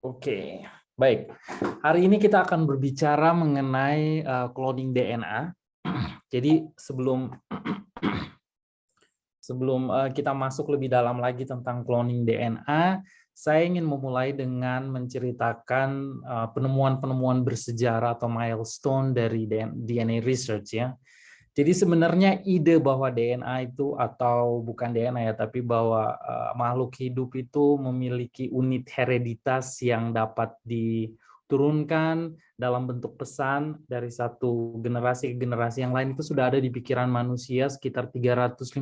Oke, baik. Hari ini kita akan berbicara mengenai cloning DNA. Jadi sebelum kita masuk lebih dalam lagi tentang cloning DNA, saya ingin memulai dengan menceritakan penemuan-penemuan bersejarah atau milestone dari DNA research ya. Jadi sebenarnya ide bahwa DNA itu atau bukan DNA ya, tapi bahwa makhluk hidup itu memiliki unit hereditas yang dapat diturunkan dalam bentuk pesan dari satu generasi ke generasi yang lain itu sudah ada di pikiran manusia sekitar 350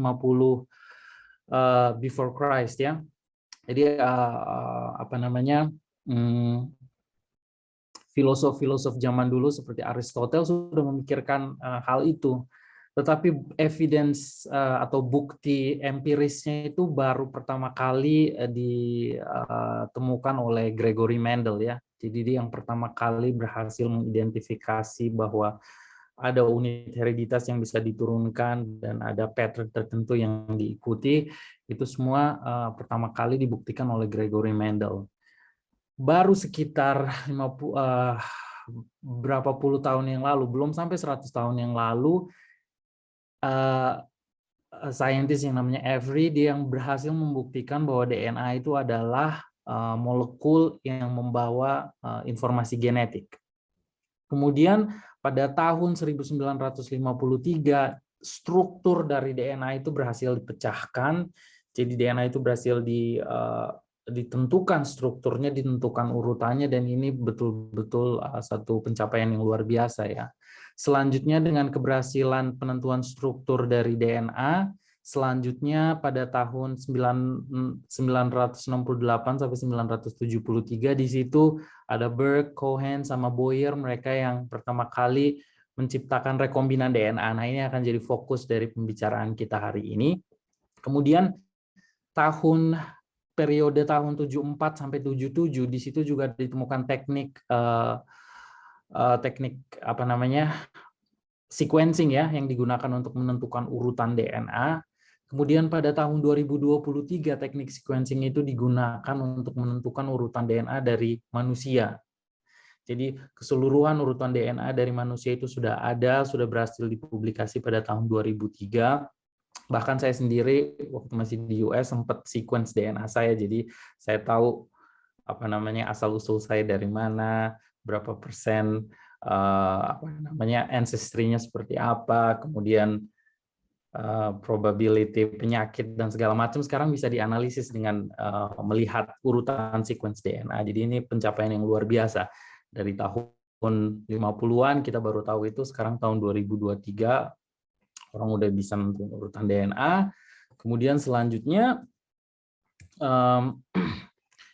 before Christ ya. Jadi apa namanya? Filosof-filosof zaman dulu seperti Aristoteles sudah memikirkan hal itu. Tetapi evidence atau bukti empirisnya itu baru pertama kali ditemukan oleh Gregory Mendel ya. Jadi dia yang pertama kali berhasil mengidentifikasi bahwa ada unit hereditas yang bisa diturunkan dan ada pattern tertentu yang diikuti. Itu semua pertama kali dibuktikan oleh Gregory Mendel. Baru sekitar 50 berapa puluh tahun yang lalu, belum sampai 100 tahun yang lalu, saintis yang namanya Avery dia yang berhasil membuktikan bahwa DNA itu adalah molekul yang membawa informasi genetik. Kemudian pada tahun 1953 struktur dari DNA itu berhasil dipecahkan. Jadi DNA itu berhasil ditentukan strukturnya, ditentukan urutannya, dan ini betul-betul satu pencapaian yang luar biasa ya. Selanjutnya dengan keberhasilan penentuan struktur dari DNA, selanjutnya pada tahun 1968 sampai 1973 di situ ada Berg, Cohen, sama Boyer, mereka yang pertama kali menciptakan rekombinan DNA. Nah, ini akan jadi fokus dari pembicaraan kita hari ini. Kemudian periode tahun 74 sampai 77 di situ juga ditemukan teknik apa namanya? Sequencing ya yang digunakan untuk menentukan urutan DNA. Kemudian pada tahun 2023 teknik sequencing itu digunakan untuk menentukan urutan DNA dari manusia. Jadi keseluruhan urutan DNA dari manusia itu sudah ada, sudah berhasil dipublikasi pada tahun 2003. Bahkan saya sendiri waktu masih di US sempat sequence DNA saya, jadi saya tahu apa namanya asal-usul saya dari mana, berapa persen apa namanya ancestry-nya seperti apa, kemudian probability penyakit dan segala macam sekarang bisa dianalisis dengan melihat urutan sequence DNA. Jadi ini pencapaian yang luar biasa. Dari tahun 50-an kita baru tahu itu, sekarang tahun 2023 orang udah bisa menentukan urutan DNA. Kemudian selanjutnya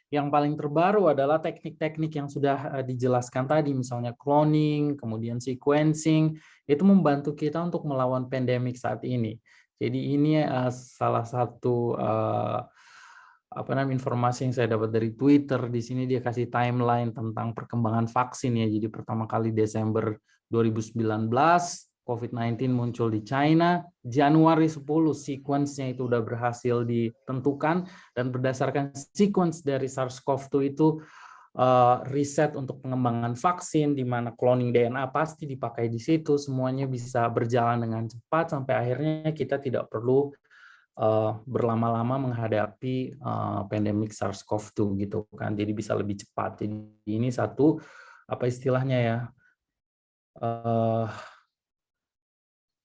yang paling terbaru adalah teknik-teknik yang sudah dijelaskan tadi, misalnya cloning, kemudian sequencing, itu membantu kita untuk melawan pandemik saat ini. Jadi ini salah satu apa namanya informasi yang saya dapat dari Twitter. Di sini dia kasih timeline tentang perkembangan vaksin ya. Jadi pertama kali Desember 2019 COVID-19 muncul di China, Januari 10 sequence-nya itu udah berhasil ditentukan, dan berdasarkan sequence dari SARS-CoV-2 itu riset untuk pengembangan vaksin di mana cloning DNA pasti dipakai di situ, semuanya bisa berjalan dengan cepat sampai akhirnya kita tidak perlu berlama-lama menghadapi pandemik SARS-CoV-2 gitu kan, jadi bisa lebih cepat. Jadi ini satu apa istilahnya ya,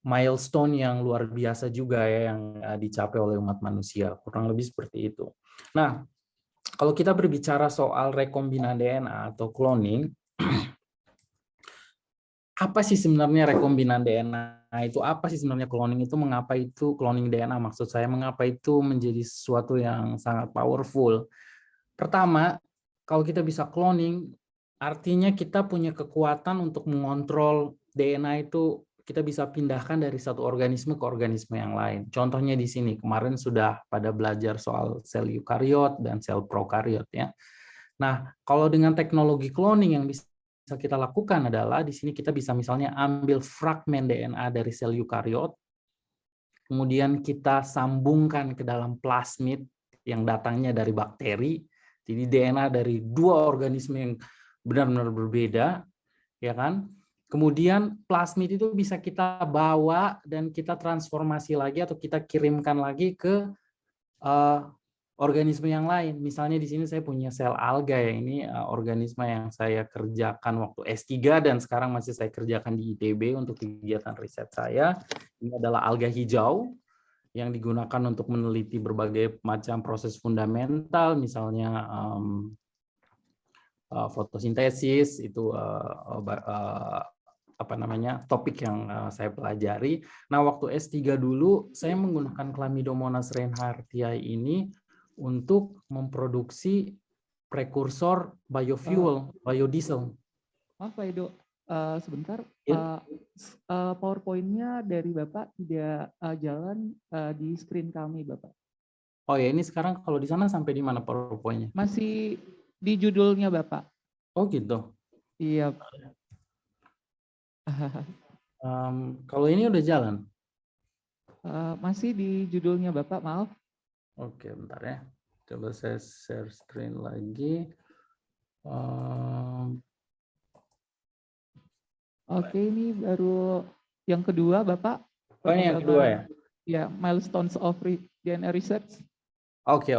milestone yang luar biasa juga ya yang dicapai oleh umat manusia, kurang lebih seperti itu. Nah, kalau kita berbicara soal rekombinan DNA atau cloning, apa sih sebenarnya rekombinan DNA itu? Apa sih sebenarnya cloning itu? Mengapa itu cloning DNA? Maksud saya mengapa itu menjadi sesuatu yang sangat powerful? Pertama, kalau kita bisa cloning, artinya kita punya kekuatan untuk mengontrol DNA itu, kita bisa pindahkan dari satu organisme ke organisme yang lain. Contohnya di sini, kemarin sudah pada belajar soal sel eukariot dan sel prokariot ya. Nah, kalau dengan teknologi cloning yang bisa kita lakukan adalah di sini kita bisa misalnya ambil fragmen DNA dari sel eukariot, kemudian kita sambungkan ke dalam plasmid yang datangnya dari bakteri, Jadi DNA dari dua organisme yang benar-benar berbeda, ya kan? Kemudian plasmid itu bisa kita bawa dan kita transformasi lagi atau kita kirimkan lagi ke organisme yang lain. Misalnya di sini saya punya sel alga ya, ini organisme yang saya kerjakan waktu S3 dan sekarang masih saya kerjakan di ITB untuk kegiatan riset saya. Ini adalah alga hijau yang digunakan untuk meneliti berbagai macam proses fundamental, misalnya fotosintesis, itu apa namanya, topik yang saya pelajari. Nah, waktu S3 dulu saya menggunakan Chlamydomonas reinhardtii ini untuk memproduksi prekursor biofuel, biodiesel. Maaf Pak Edo, sebentar, Ya. PowerPoint-nya dari Bapak tidak jalan di screen kami, Bapak. Oh ya, ini sekarang kalau di sana sampai di mana PowerPoint-nya? Masih di judulnya Bapak. Oh gitu. Iya. Kalau ini udah jalan? Masih di judulnya Bapak, maaf. Oke, bentar ya. Coba saya share screen lagi. Oke, ini baru yang kedua, Bapak. Oh, ini yang kedua ya? Ya, milestones of DNA research. Oke.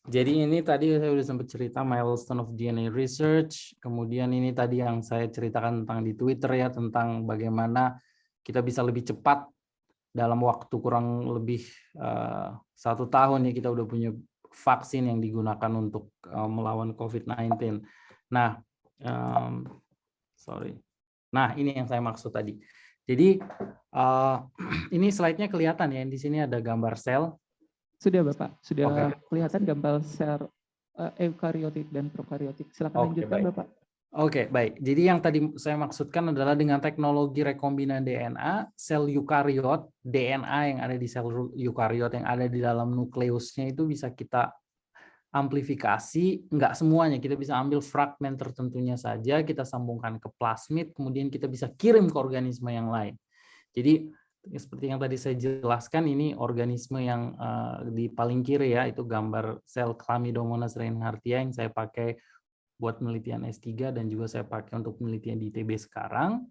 Jadi ini tadi saya sudah sempat cerita milestone of DNA research. Kemudian ini tadi yang saya ceritakan tentang di Twitter ya, tentang bagaimana kita bisa lebih cepat dalam waktu kurang lebih 1 tahun ya, kita udah punya vaksin yang digunakan untuk melawan COVID-19. Nah, Nah, ini yang saya maksud tadi. Jadi ini slide-nya kelihatan ya. Di sini ada gambar sel. Sudah Bapak, sudah Oke. kelihatan gambar sel eukariotik dan prokariotik. Silakan lanjutkan baik. Bapak. Oke, baik. Jadi yang tadi saya maksudkan adalah dengan teknologi rekombinan DNA, sel eukariot, DNA yang ada di sel eukariot yang ada di dalam nukleusnya itu bisa kita amplifikasi, enggak semuanya, kita bisa ambil fragmen tertentunya saja, kita sambungkan ke plasmid, kemudian kita bisa kirim ke organisme yang lain. Jadi seperti yang tadi saya jelaskan, ini organisme yang di paling kiri ya, itu gambar sel Chlamydomonas reinhardtii yang saya pakai buat penelitian S3 dan juga saya pakai untuk penelitian di ITB sekarang.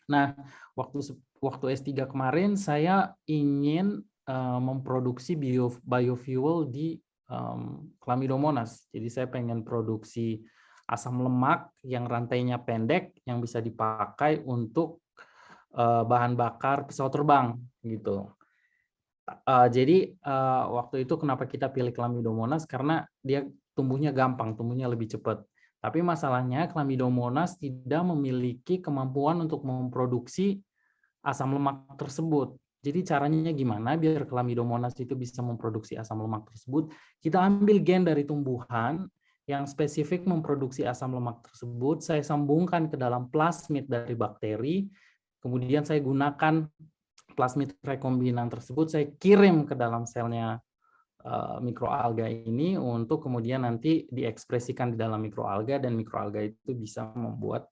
Nah, waktu S3 kemarin saya ingin memproduksi biofuel di Chlamydomonas. Jadi saya pengen produksi asam lemak yang rantainya pendek yang bisa dipakai untuk bahan bakar pesawat terbang gitu. Jadi waktu itu kenapa kita pilih Chlamydomonas, karena dia tumbuhnya gampang, tumbuhnya lebih cepat. Tapi masalahnya Chlamydomonas tidak memiliki kemampuan untuk memproduksi asam lemak tersebut. Jadi caranya gimana biar Chlamydomonas itu bisa memproduksi asam lemak tersebut? Kita ambil gen dari tumbuhan yang spesifik memproduksi asam lemak tersebut, saya sambungkan ke dalam plasmid dari bakteri, kemudian saya gunakan plasmid rekombinan tersebut, saya kirim ke dalam selnya mikroalga ini untuk kemudian nanti diekspresikan di dalam mikroalga dan mikroalga itu bisa membuat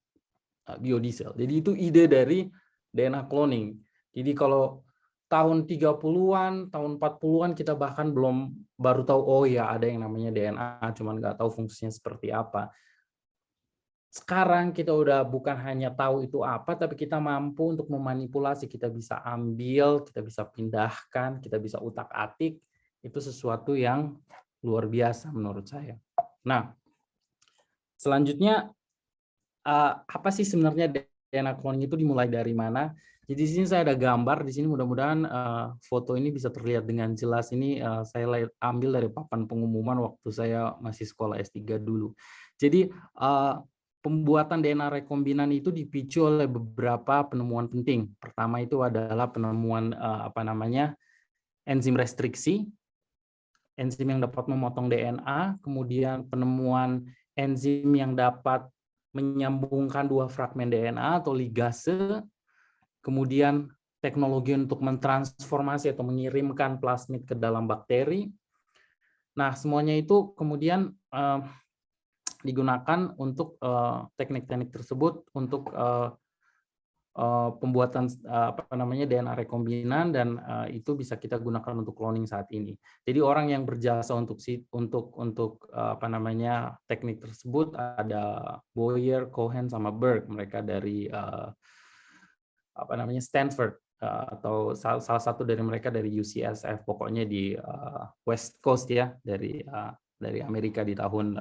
biodiesel. Jadi itu ide dari DNA cloning. Jadi kalau tahun 30-an, tahun 40-an kita bahkan baru tahu oh ya ada yang namanya DNA, cuman nggak tahu fungsinya seperti apa. Sekarang kita udah bukan hanya tahu itu apa, tapi kita mampu untuk memanipulasi. Kita bisa ambil, kita bisa pindahkan, kita bisa utak-atik. Itu sesuatu yang luar biasa menurut saya. Nah, selanjutnya apa sih sebenarnya DNA cloning itu dimulai dari mana? Jadi di sini saya ada gambar. Di sini mudah-mudahan foto ini bisa terlihat dengan jelas. Ini saya ambil dari papan pengumuman waktu saya masih sekolah S3 dulu. Jadi pembuatan DNA rekombinan itu dipicu oleh beberapa penemuan penting. Pertama itu adalah penemuan enzim restriksi, enzim yang dapat memotong DNA, kemudian penemuan enzim yang dapat menyambungkan dua fragmen DNA atau ligase, kemudian teknologi untuk mentransformasi atau mengirimkan plasmid ke dalam bakteri. Nah, semuanya itu kemudian digunakan untuk teknik-teknik tersebut untuk pembuatan DNA rekombinan dan itu bisa kita gunakan untuk cloning saat ini. Jadi orang yang berjasa untuk teknik tersebut ada Boyer, Cohen sama Berg. Mereka dari Stanford atau salah satu dari mereka dari UCSF, pokoknya di West Coast ya, dari Amerika di tahun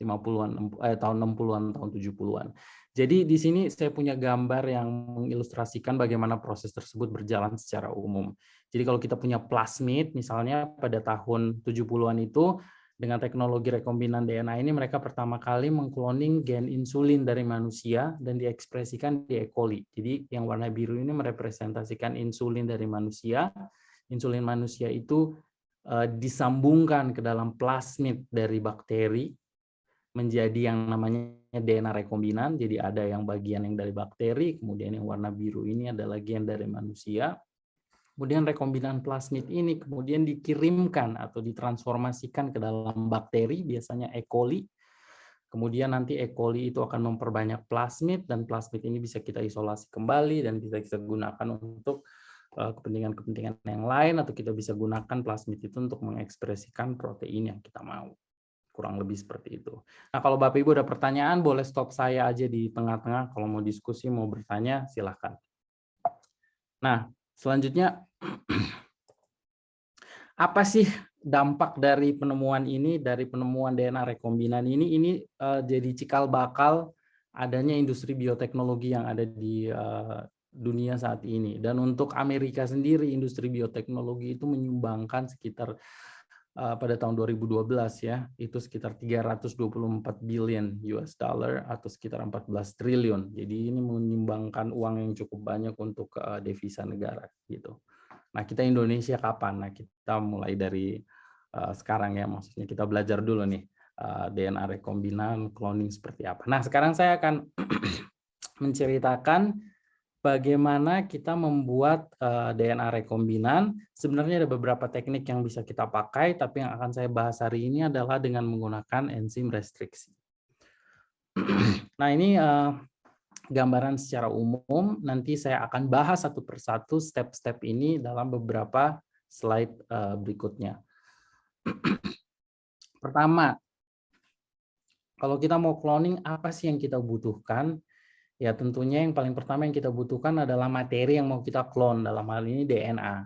50-an, tahun 60-an, tahun 70-an. Jadi di sini saya punya gambar yang mengilustrasikan bagaimana proses tersebut berjalan secara umum. Jadi kalau kita punya plasmid misalnya pada tahun 70-an itu, dengan teknologi rekombinan DNA ini mereka pertama kali mengkloning gen insulin dari manusia dan diekspresikan di E. coli. Jadi yang warna biru ini merepresentasikan insulin dari manusia. Insulin manusia itu disambungkan ke dalam plasmid dari bakteri menjadi yang namanya DNA rekombinan. Jadi ada yang bagian yang dari bakteri, kemudian yang warna biru ini adalah gen dari manusia. Kemudian rekombinan plasmid ini kemudian dikirimkan atau ditransformasikan ke dalam bakteri, biasanya E. coli. Kemudian nanti E. coli itu akan memperbanyak plasmid, dan plasmid ini bisa kita isolasi kembali dan bisa kita gunakan untuk kepentingan-kepentingan yang lain, atau kita bisa gunakan plasmid itu untuk mengekspresikan protein yang kita mau. Kurang lebih seperti itu. Nah, kalau Bapak Ibu ada pertanyaan, boleh stop saya aja di tengah-tengah. Kalau mau diskusi, mau bertanya, silakan. Nah, selanjutnya, apa sih dampak dari penemuan ini, dari penemuan DNA rekombinan ini? Ini jadi cikal bakal adanya industri bioteknologi yang ada di dunia saat ini. Dan untuk Amerika sendiri, industri bioteknologi itu menyumbangkan sekitar pada tahun 2012 ya, itu sekitar 324 billion US dollar atau sekitar 14 triliun. Jadi ini menyumbangkan uang yang cukup banyak untuk devisa negara gitu. Nah, kita Indonesia kapan? Nah, kita mulai dari sekarang ya, maksudnya kita belajar dulu nih DNA rekombinan, cloning seperti apa. Nah, sekarang saya akan menceritakan bagaimana kita membuat DNA rekombinan. Sebenarnya ada beberapa teknik yang bisa kita pakai, tapi yang akan saya bahas hari ini adalah dengan menggunakan enzim restriksi. Nah, ini gambaran secara umum. Nanti saya akan bahas satu persatu step-step ini dalam beberapa slide berikutnya. Pertama, kalau kita mau cloning, apa sih yang kita butuhkan? Ya tentunya yang paling pertama yang kita butuhkan adalah materi yang mau kita clone, dalam hal ini DNA.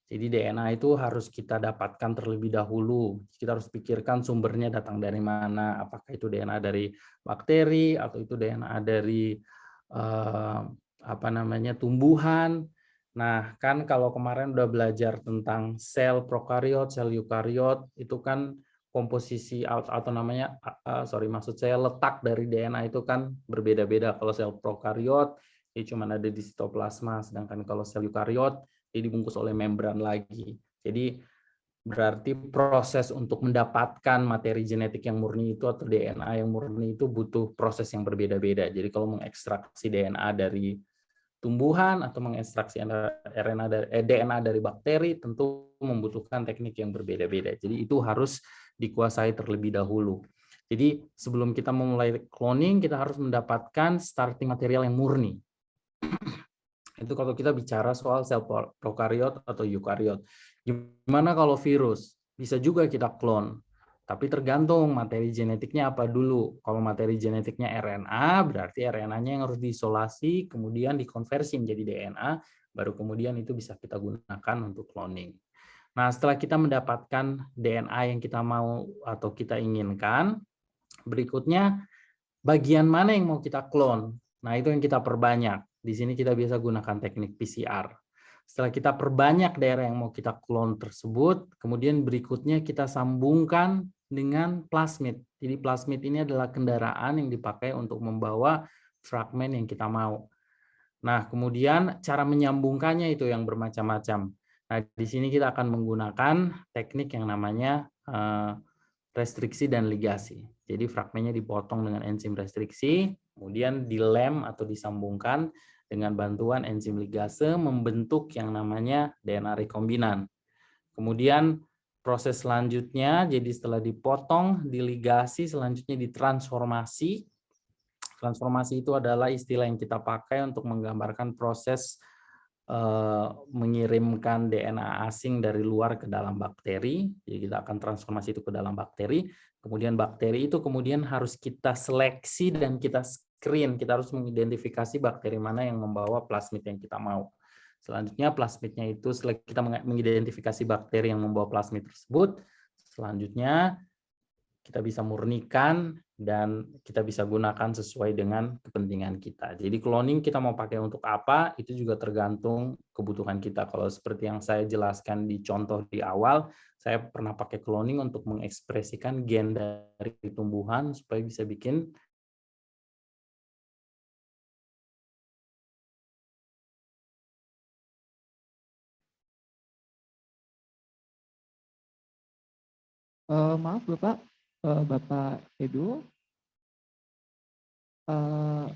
Jadi DNA itu harus kita dapatkan terlebih dahulu. Kita harus pikirkan sumbernya datang dari mana, apakah itu DNA dari bakteri atau itu DNA dari tumbuhan. Nah, kan kalau kemarin udah belajar tentang sel prokariot, sel eukariot, itu kan komposisi letak dari DNA itu kan berbeda-beda. Kalau sel prokariot itu cuma ada di sitoplasma, sedangkan kalau sel eukariot dia dibungkus oleh membran lagi. Jadi berarti proses untuk mendapatkan materi genetik yang murni itu atau DNA yang murni itu butuh proses yang berbeda-beda. Jadi kalau mengekstraksi DNA dari tumbuhan atau mengekstraksi DNA dari bakteri tentu membutuhkan teknik yang berbeda-beda. Jadi itu harus dikuasai terlebih dahulu. Jadi sebelum kita memulai cloning, kita harus mendapatkan starting material yang murni. Itu kalau kita bicara soal sel prokariot atau eukariot. Gimana kalau virus? Bisa juga kita clone. Tapi tergantung materi genetiknya apa dulu. Kalau materi genetiknya RNA, berarti RNA-nya yang harus diisolasi, kemudian dikonversi menjadi DNA, baru kemudian itu bisa kita gunakan untuk cloning. Nah, setelah kita mendapatkan DNA yang kita mau atau kita inginkan, berikutnya bagian mana yang mau kita clone? Nah, itu yang kita perbanyak. Di sini kita biasa gunakan teknik PCR. Setelah kita perbanyak daerah yang mau kita clone tersebut, kemudian berikutnya kita sambungkan dengan plasmid. Jadi plasmid ini adalah kendaraan yang dipakai untuk membawa fragmen yang kita mau. Nah, kemudian cara menyambungkannya itu yang bermacam-macam. Nah, di sini kita akan menggunakan teknik yang namanya restriksi dan ligasi. Jadi fragmennya dipotong dengan enzim restriksi, kemudian dilem atau disambungkan dengan bantuan enzim ligase membentuk yang namanya DNA rekombinan. Kemudian proses selanjutnya, jadi setelah dipotong, diligasi, selanjutnya ditransformasi. Transformasi itu adalah istilah yang kita pakai untuk menggambarkan proses mengirimkan DNA asing dari luar ke dalam bakteri. Jadi kita akan transformasi itu ke dalam bakteri. Kemudian bakteri itu kemudian harus kita seleksi dan kita screen. Kita harus mengidentifikasi bakteri mana yang membawa plasmid yang kita mau. Selanjutnya plasmidnya itu setelah kita mengidentifikasi bakteri yang membawa plasmid tersebut, selanjutnya kita bisa murnikan dan kita bisa gunakan sesuai dengan kepentingan kita. Jadi cloning kita mau pakai untuk apa, itu juga tergantung kebutuhan kita. Kalau seperti yang saya jelaskan di contoh di awal, saya pernah pakai cloning untuk mengekspresikan gen dari tumbuhan supaya bisa bikin Maaf Bapak, Bapak Edo. Nah,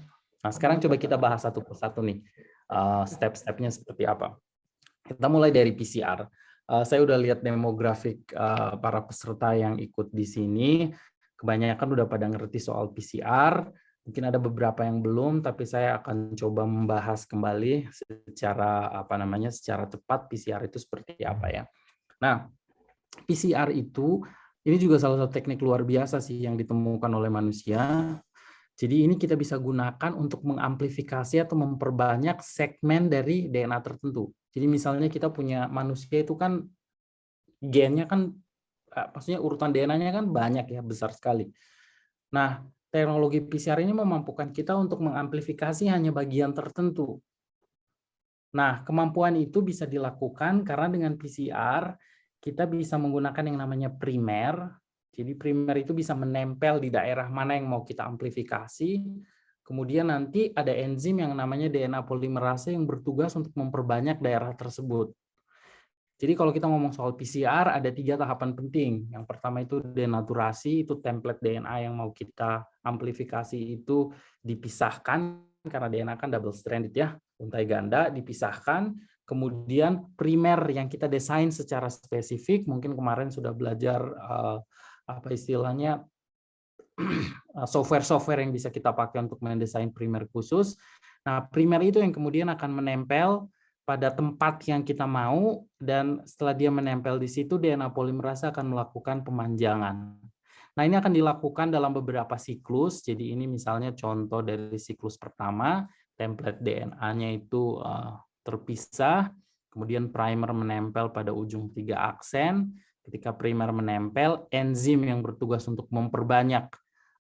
sekarang coba kita bahas satu persatu nih, step-stepnya seperti apa. Kita mulai dari PCR. Saya udah lihat demografik para peserta yang ikut di sini, kebanyakan udah pada ngerti soal PCR. Mungkin ada beberapa yang belum, tapi saya akan coba membahas kembali secara secara cepat PCR itu seperti apa ya. Nah, PCR itu ini juga salah satu teknik luar biasa sih yang ditemukan oleh manusia. Jadi ini kita bisa gunakan untuk mengamplifikasi atau memperbanyak segmen dari DNA tertentu. Jadi misalnya kita punya manusia itu kan gennya kan, maksudnya urutan DNA-nya kan banyak ya, besar sekali. Nah, teknologi PCR ini memampukan kita untuk mengamplifikasi hanya bagian tertentu. Nah, kemampuan itu bisa dilakukan karena dengan PCR kita bisa menggunakan yang namanya primer. Jadi primer itu bisa menempel di daerah mana yang mau kita amplifikasi. Kemudian nanti ada enzim yang namanya DNA polimerase yang bertugas untuk memperbanyak daerah tersebut. Jadi kalau kita ngomong soal PCR ada 3 tahapan penting. Yang pertama itu denaturasi, itu template DNA yang mau kita amplifikasi itu dipisahkan karena DNA kan double stranded ya, untai ganda dipisahkan. Kemudian primer yang kita desain secara spesifik, mungkin kemarin sudah belajar apa istilahnya software-software yang bisa kita pakai untuk mendesain primer khusus. Nah, primer itu yang kemudian akan menempel pada tempat yang kita mau, dan setelah dia menempel di situ, DNA polimerase akan melakukan pemanjangan. Nah, ini akan dilakukan dalam beberapa siklus. Jadi ini misalnya contoh dari siklus pertama, template DNA-nya itu terpisah, kemudian primer menempel pada ujung 3 aksen. Ketika primer menempel, enzim yang bertugas untuk memperbanyak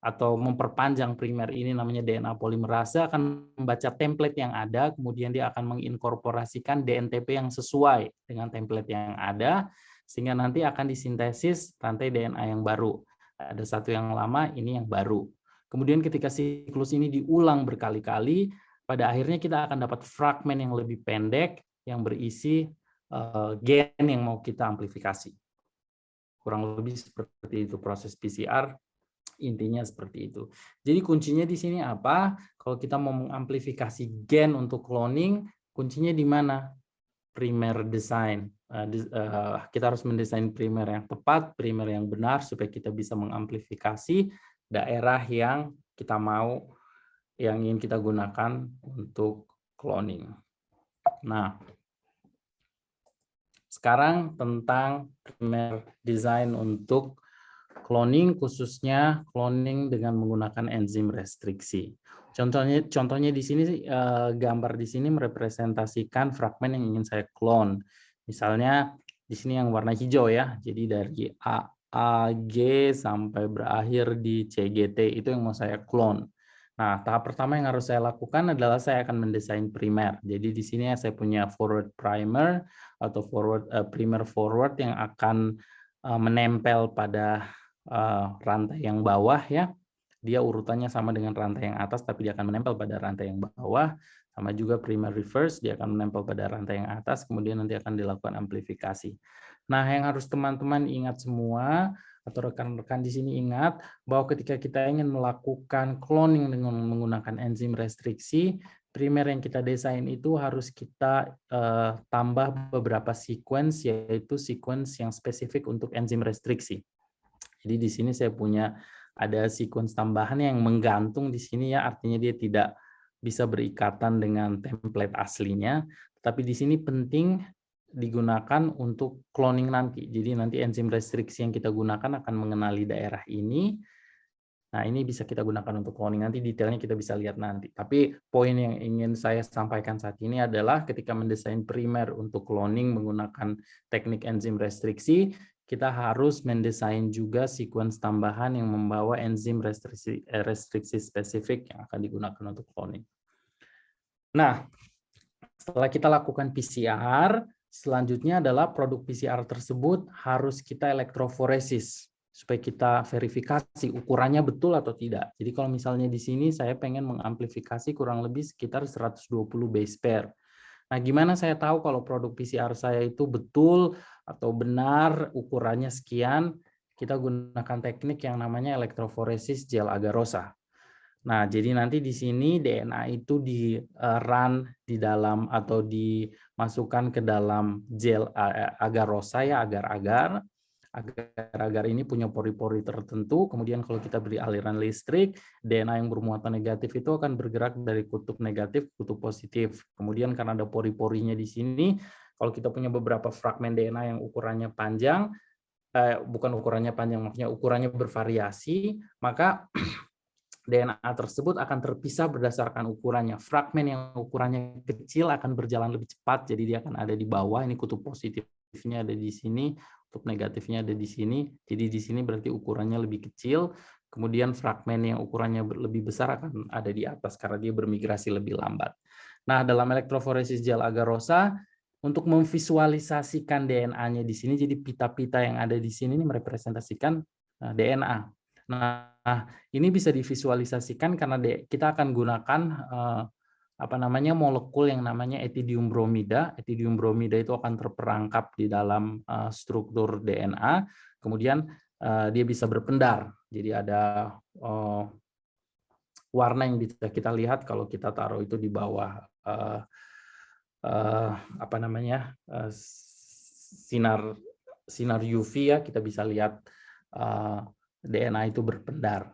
atau memperpanjang primer ini namanya DNA polimerase akan membaca template yang ada, kemudian dia akan menginkorporasikan DNTP yang sesuai dengan template yang ada, sehingga nanti akan disintesis rantai DNA yang baru. Ada satu yang lama, ini yang baru. Kemudian ketika siklus ini diulang berkali-kali, pada akhirnya kita akan dapat fragmen yang lebih pendek yang berisi gen yang mau kita amplifikasi. Kurang lebih seperti itu proses PCR. Intinya seperti itu. Jadi kuncinya di sini apa? Kalau kita mau mengamplifikasi gen untuk cloning, kuncinya di mana? Primer design. Kita harus mendesain primer yang tepat, primer yang benar, supaya kita bisa mengamplifikasi daerah yang kita mau, yang ingin kita gunakan untuk cloning. Nah, sekarang tentang primer design untuk cloning, khususnya cloning dengan menggunakan enzim restriksi. Contohnya di sini, gambar di sini merepresentasikan fragmen yang ingin saya clone. Misalnya di sini yang warna hijau ya, jadi dari AG sampai berakhir di CGT itu yang mau saya clone. Nah, tahap pertama yang harus saya lakukan adalah saya akan mendesain primer. Jadi di sini saya punya forward primer atau primer forward yang akan menempel pada rantai yang bawah ya. Dia urutannya sama dengan rantai yang atas, tapi dia akan menempel pada rantai yang bawah. Sama juga primer reverse, dia akan menempel pada rantai yang atas, kemudian nanti akan dilakukan amplifikasi. Nah, yang harus teman-teman ingat semua, atau rekan-rekan di sini ingat, bahwa ketika kita ingin melakukan cloning dengan menggunakan enzim restriksi, primer yang kita desain itu harus kita tambah beberapa sequence, yaitu sequence yang spesifik untuk enzim restriksi. Jadi di sini saya punya ada sequence tambahan yang menggantung di sini ya, artinya dia tidak bisa berikatan dengan template aslinya, tapi di sini penting digunakan untuk cloning nanti. Jadi nanti enzim restriksi yang kita gunakan akan mengenali daerah ini. Nah, ini bisa kita gunakan untuk cloning, nanti detailnya kita bisa lihat nanti. Tapi poin yang ingin saya sampaikan saat ini adalah ketika mendesain primer untuk cloning menggunakan teknik enzim restriksi, kita harus mendesain juga sequence tambahan yang membawa enzim restriksi spesifik yang akan digunakan untuk cloning. Nah, setelah kita lakukan PCR, selanjutnya adalah produk PCR tersebut harus kita elektroforesis supaya kita verifikasi ukurannya betul atau tidak. Jadi kalau misalnya di sini saya pengen mengamplifikasi kurang lebih sekitar 120 base pair. Nah, gimana saya tahu kalau produk PCR saya itu betul atau benar ukurannya sekian? Kita gunakan teknik yang namanya elektroforesis gel agarosa. Nah, jadi nanti di sini DNA itu di-run di dalam atau dimasukkan ke dalam gel agarosa ya, agar-agar. Agar-agar ini punya pori-pori tertentu, kemudian kalau kita beri aliran listrik, DNA yang bermuatan negatif itu akan bergerak dari kutub negatif ke kutub positif. Kemudian karena ada pori-porinya di sini, kalau kita punya beberapa fragmen DNA yang ukurannya panjang, bukan ukurannya panjang, maksudnya ukurannya bervariasi, maka DNA tersebut akan terpisah berdasarkan ukurannya. Fragmen yang ukurannya kecil akan berjalan lebih cepat, jadi dia akan ada di bawah. Ini kutub positifnya ada di sini, kutub negatifnya ada di sini. Jadi di sini berarti ukurannya lebih kecil. Kemudian fragmen yang ukurannya lebih besar akan ada di atas karena dia bermigrasi lebih lambat. Nah, dalam elektroforesis gel agarosa, untuk memvisualisasikan DNA-nya di sini, jadi pita-pita yang ada di sini ini merepresentasikan DNA. Nah, ini bisa divisualisasikan karena kita akan gunakan molekul yang namanya etidium bromida. Etidium bromida itu akan terperangkap di dalam struktur DNA. Kemudian dia bisa berpendar. Jadi ada warna yang bisa kita lihat kalau kita taruh itu di bawah sinar UV ya, kita bisa lihat DNA itu berpendar.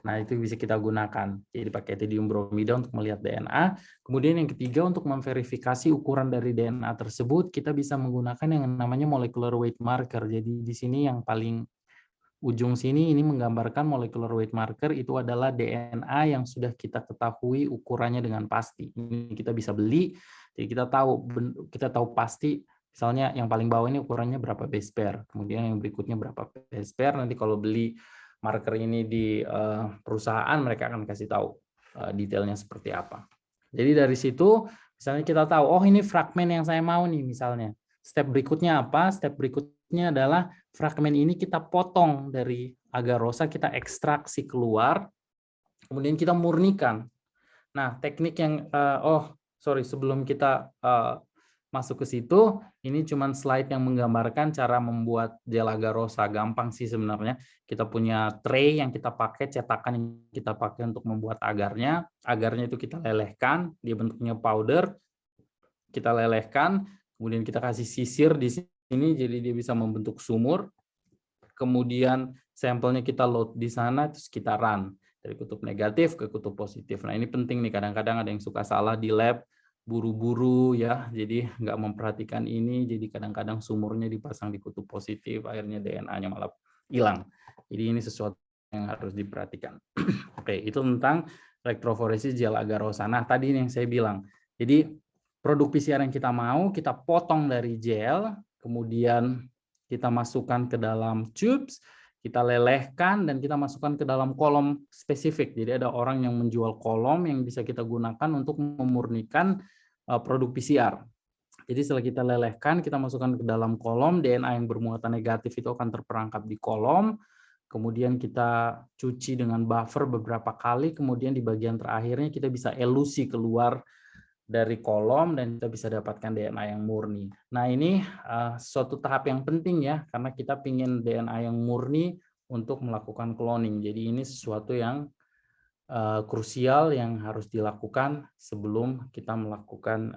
Nah, itu bisa kita gunakan. Jadi pakai etidium bromida untuk melihat DNA. Kemudian yang ketiga, untuk memverifikasi ukuran dari DNA tersebut, kita bisa menggunakan yang namanya molecular weight marker. Jadi di sini yang paling ujung sini ini menggambarkan molecular weight marker itu adalah DNA yang sudah kita ketahui ukurannya dengan pasti. Ini kita bisa beli, jadi kita tahu pasti. Misalnya yang paling bawah ini ukurannya berapa base pair, kemudian yang berikutnya berapa base pair. Nanti kalau beli marker ini di perusahaan, mereka akan kasih tahu detailnya seperti apa. Jadi dari situ, misalnya kita tahu, oh ini fragmen yang saya mau nih misalnya. Step berikutnya apa? Step berikutnya adalah fragmen ini kita potong dari agarosa, kita ekstraksi keluar, kemudian kita murnikan. Nah, teknik yang, sebelum kita masuk ke situ, ini cuma slide yang menggambarkan cara membuat gel agarosa. Gampang sih sebenarnya. Kita punya tray yang kita pakai, cetakan yang kita pakai untuk membuat agarnya. Agarnya itu kita lelehkan, dia bentuknya powder. Kita lelehkan, kemudian kita kasih sisir di sini, jadi dia bisa membentuk sumur. Kemudian sampelnya kita load di sana, terus kita run dari kutub negatif ke kutub positif. Nah, ini penting nih, kadang-kadang ada yang suka salah di lab, buru-buru ya, jadi nggak memperhatikan ini, jadi kadang-kadang sumurnya dipasang di kutub positif, akhirnya DNA-nya malah hilang. Jadi ini sesuatu yang harus diperhatikan. Oke, itu tentang elektroforesis gel agarosa. Nah, tadi yang saya bilang, jadi produk PCR yang kita mau, kita potong dari gel, kemudian kita masukkan ke dalam tubes, kita lelehkan, dan kita masukkan ke dalam kolom spesifik. Jadi ada orang yang menjual kolom yang bisa kita gunakan untuk memurnikan produk PCR. Jadi setelah kita lelehkan, kita masukkan ke dalam kolom, DNA yang bermuatan negatif itu akan terperangkap di kolom, kemudian kita cuci dengan buffer beberapa kali, kemudian di bagian terakhirnya kita bisa elusi keluar dari kolom dan kita bisa dapatkan DNA yang murni. Nah, ini suatu tahap yang penting ya, karena kita ingin DNA yang murni untuk melakukan cloning. Jadi ini sesuatu yang krusial yang harus dilakukan sebelum kita melakukan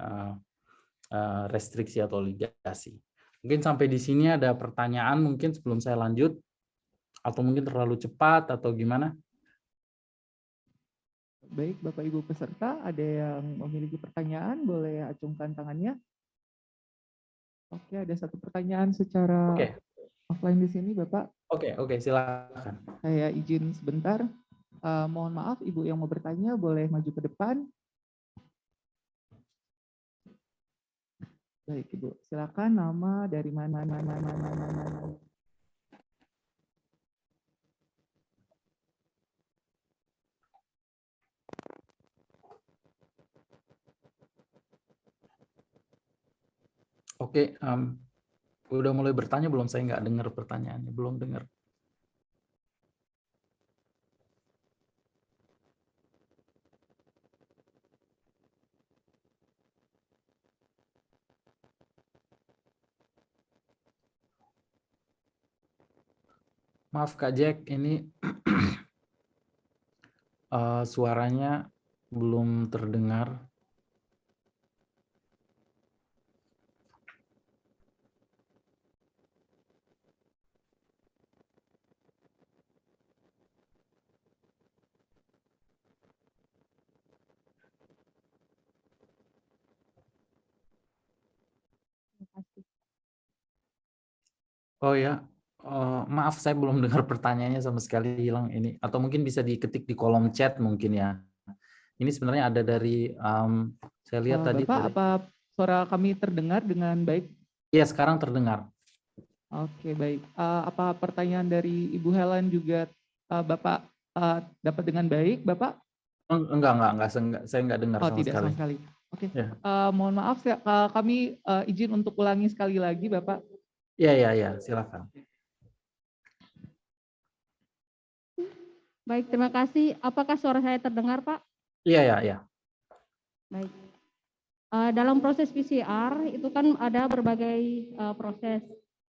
restriksi atau ligasi. Mungkin sampai di sini ada pertanyaan mungkin sebelum saya lanjut. Atau mungkin terlalu cepat atau gimana? Baik, Bapak Ibu peserta, ada yang memiliki pertanyaan, boleh acungkan tangannya. Oke, ada satu pertanyaan secara Oke, offline di sini, Bapak. oke, silakan. Saya izin sebentar. Mohon maaf, Ibu yang mau bertanya boleh maju ke depan. Baik, Ibu. Silakan nama dari mana. Oke, udah mulai bertanya belum? Saya nggak dengar pertanyaannya, belum dengar. Maaf Kak Jack, ini suaranya belum terdengar. Oh ya, maaf saya belum dengar pertanyaannya sama sekali, hilang ini. Atau mungkin bisa diketik di kolom chat mungkin ya. Ini sebenarnya ada dari, saya lihat tadi Bapak, dari. apa suara kami terdengar dengan baik? Iya, sekarang terdengar. Oke, baik. Apa pertanyaan dari Ibu Helen juga Bapak dapat dengan baik, Bapak? Enggak, saya enggak dengar Oh, sama tidak sekali. sama sekali. Oke. Ya. Mohon maaf, kami izin untuk ulangi sekali lagi, Bapak. Iya, silakan. Baik, terima kasih. Apakah suara saya terdengar, Pak? Iya. Baik. Dalam proses PCR itu kan ada berbagai proses.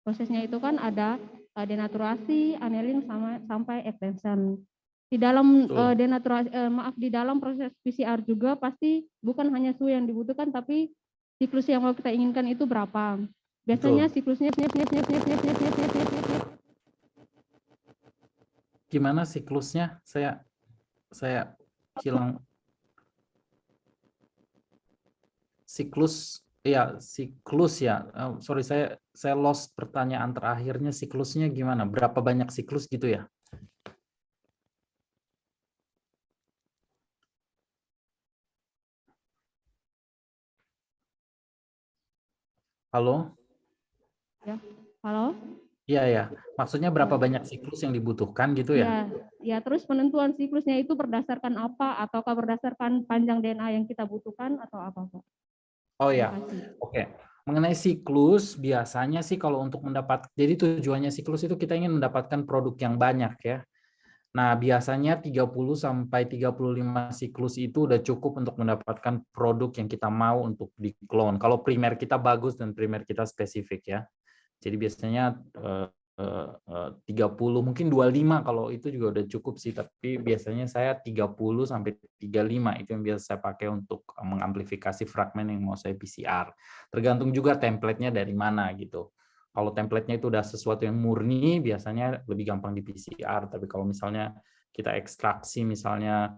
Prosesnya itu kan ada denaturasi, annealing sampai extension. Di dalam denaturasi, di dalam proses PCR juga pasti bukan hanya suhu yang dibutuhkan, tapi siklus yang mau kita inginkan itu berapa. Biasanya siklusnya Gimana siklusnya? Saya hilang. Siklus ya. Sorry, saya lost pertanyaan terakhirnya. Siklusnya gimana? Berapa banyak siklus gitu ya? Halo? ya. Halo? Iya. Maksudnya berapa banyak siklus yang dibutuhkan gitu ya? Ya, terus penentuan siklusnya itu berdasarkan apa? Ataukah berdasarkan panjang DNA yang kita butuhkan atau apa, Pak? Oh ya, Terima kasih. oke. Mengenai siklus, biasanya sih kalau untuk jadi tujuannya siklus itu kita ingin mendapatkan produk yang banyak ya. Nah, biasanya 30 sampai 35 siklus itu udah cukup untuk mendapatkan produk yang kita mau untuk di-clone. Kalau primer kita bagus dan primer kita spesifik ya. Jadi biasanya 30, mungkin 25 kalau itu juga udah cukup sih, tapi biasanya saya 30 sampai 35 itu yang biasa saya pakai untuk mengamplifikasi fragmen yang mau saya PCR. Tergantung juga template-nya dari mana gitu. Kalau template-nya itu udah sesuatu yang murni, biasanya lebih gampang di PCR, tapi kalau misalnya kita ekstraksi misalnya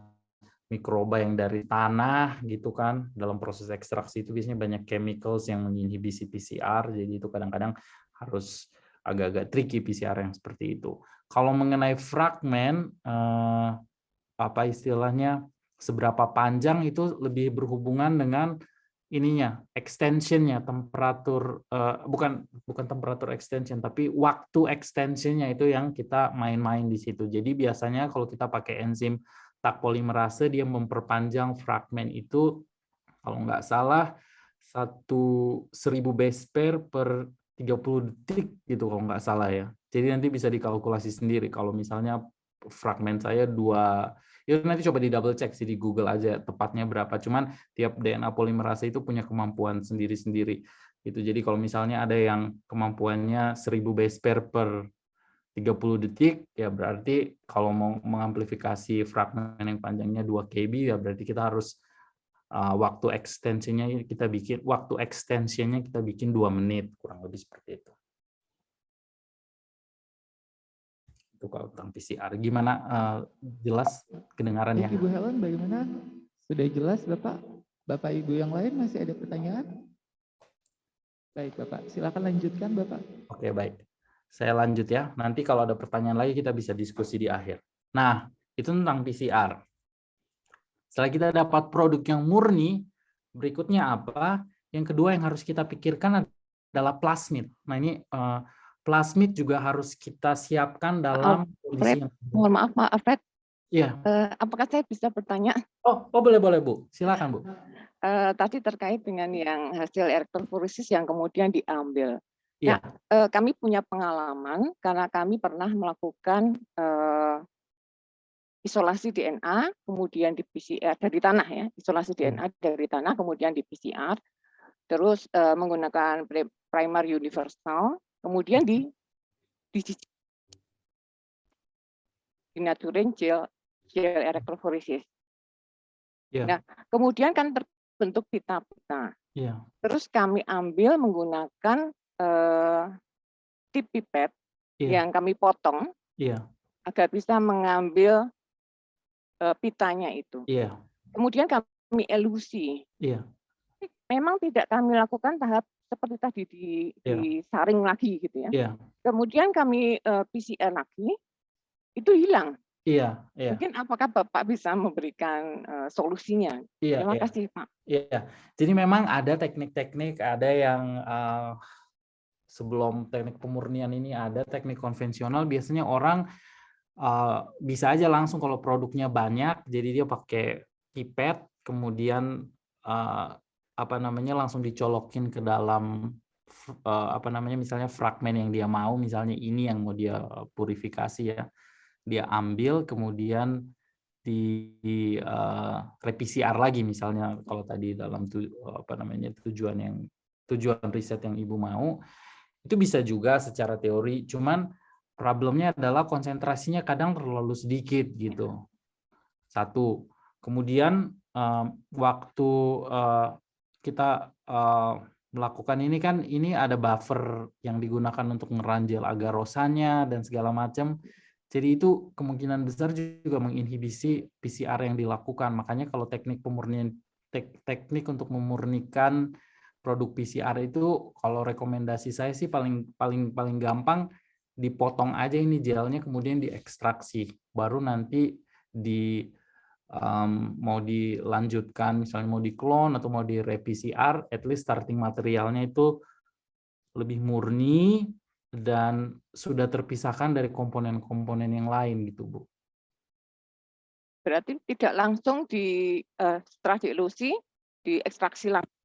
mikroba yang dari tanah gitu kan, dalam proses ekstraksi itu biasanya banyak chemicals yang menginhibisi PCR, jadi itu kadang-kadang harus agak-agak tricky PCR yang seperti itu. Kalau mengenai fragmen, apa istilahnya, seberapa panjang itu lebih berhubungan dengan ininya, extension-nya, temperatur, bukan temperatur extension, tapi waktu extension-nya itu yang kita main-main di situ. Jadi biasanya kalau kita pakai enzim Taq polimerase, dia memperpanjang fragmen itu, kalau nggak salah, 1000 base pair per 30 detik gitu kalau nggak salah ya. Jadi nanti bisa dikalkulasi sendiri kalau misalnya fragmen saya 2, ya nanti coba di double check sih di Google aja tepatnya berapa. Cuman tiap DNA polimerase itu punya kemampuan sendiri-sendiri. Gitu. Jadi kalau misalnya ada yang kemampuannya 1000 base pair per 30 detik, ya berarti kalau mau mengamplifikasi fragmen yang panjangnya 2 KB, ya berarti kita harus waktu extension-nya kita bikin 2 menit, kurang lebih seperti itu. Itu kalau tentang PCR. Gimana, jelas kedengaran ya? Ibu Helen bagaimana? Sudah jelas Bapak? Bapak Ibu yang lain masih ada pertanyaan? Baik Bapak, silakan lanjutkan Bapak. Oke, baik. Saya lanjut ya. Nanti kalau ada pertanyaan lagi kita bisa diskusi di akhir. Nah, itu tentang PCR. Setelah kita dapat produk yang murni, berikutnya apa? Yang kedua yang harus kita pikirkan adalah plasmid. Nah, ini plasmid juga harus kita siapkan dalam kondisi yang... Mohon maaf, Fred. Iya. Apakah saya bisa bertanya? Oh, boleh Bu. Silakan Bu. Tadi terkait dengan yang hasil elektroforesis yang kemudian diambil. Iya. Nah, kami punya pengalaman karena kami pernah melakukan isolasi DNA, kemudian di PCR dari tanah ya, isolasi DNA dari tanah, kemudian di PCR, terus menggunakan primer universal, kemudian dinaturin gel elektroforesis. Iya. Nah, kemudian kan terbentuk pita-pita. Iya. Terus kami ambil menggunakan tip pipet yang kami potong agar bisa mengambil pitanya itu. Iya. Kemudian kami elusi. Iya. Memang tidak kami lakukan tahap seperti tadi disaring lagi gitu ya. Iya. Kemudian kami PCR lagi, itu hilang. Iya. Mungkin apakah Bapak bisa memberikan solusinya? Terima kasih Pak. Iya. Jadi memang ada teknik-teknik, ada yang sebelum teknik pemurnian ini ada teknik konvensional. Biasanya orang bisa aja langsung kalau produknya banyak, jadi dia pakai pipet, kemudian langsung dicolokin ke dalam misalnya fragmen yang dia mau, misalnya ini yang mau dia purifikasi ya, dia ambil kemudian di PCR lagi misalnya kalau tadi dalam tujuan riset yang Ibu mau, itu bisa juga secara teori, cuman problemnya adalah konsentrasinya kadang terlalu sedikit gitu. Satu. Kemudian waktu kita melakukan ini kan, ini ada buffer yang digunakan untuk ngeranjel agarosanya dan segala macam. Jadi itu kemungkinan besar juga menginhibisi PCR yang dilakukan. Makanya kalau teknik pemurnian, teknik untuk memurnikan produk PCR itu, kalau rekomendasi saya sih paling gampang dipotong aja ini gelnya, kemudian diekstraksi, baru nanti mau dilanjutkan, misalnya mau diklon atau mau di re-PCR, at least starting materialnya itu lebih murni dan sudah terpisahkan dari komponen-komponen yang lain gitu Bu. Berarti tidak langsung setelah dielusi, diekstraksi langsung,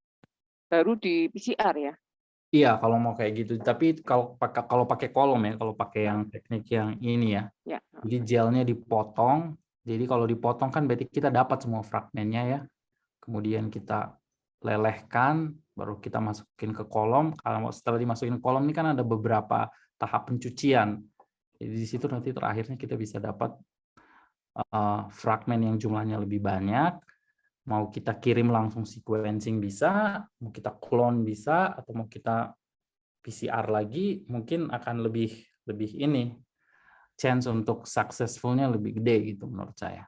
baru di PCR ya? Iya, kalau mau kayak gitu. Tapi kalau pakai kolom ya, kalau pakai yang teknik yang ini ya. Jadi gelnya dipotong. Jadi kalau dipotong kan berarti kita dapat semua fragmennya ya. Kemudian kita lelehkan, baru kita masukin ke kolom. Kalau setelah dimasukin ke kolom ini kan ada beberapa tahap pencucian. Jadi di situ nanti terakhirnya kita bisa dapat fragmen yang jumlahnya lebih banyak. Mau kita kirim langsung sequencing bisa, mau kita clone bisa, atau mau kita PCR lagi, mungkin akan lebih ini, chance untuk successful-nya lebih gede gitu menurut saya.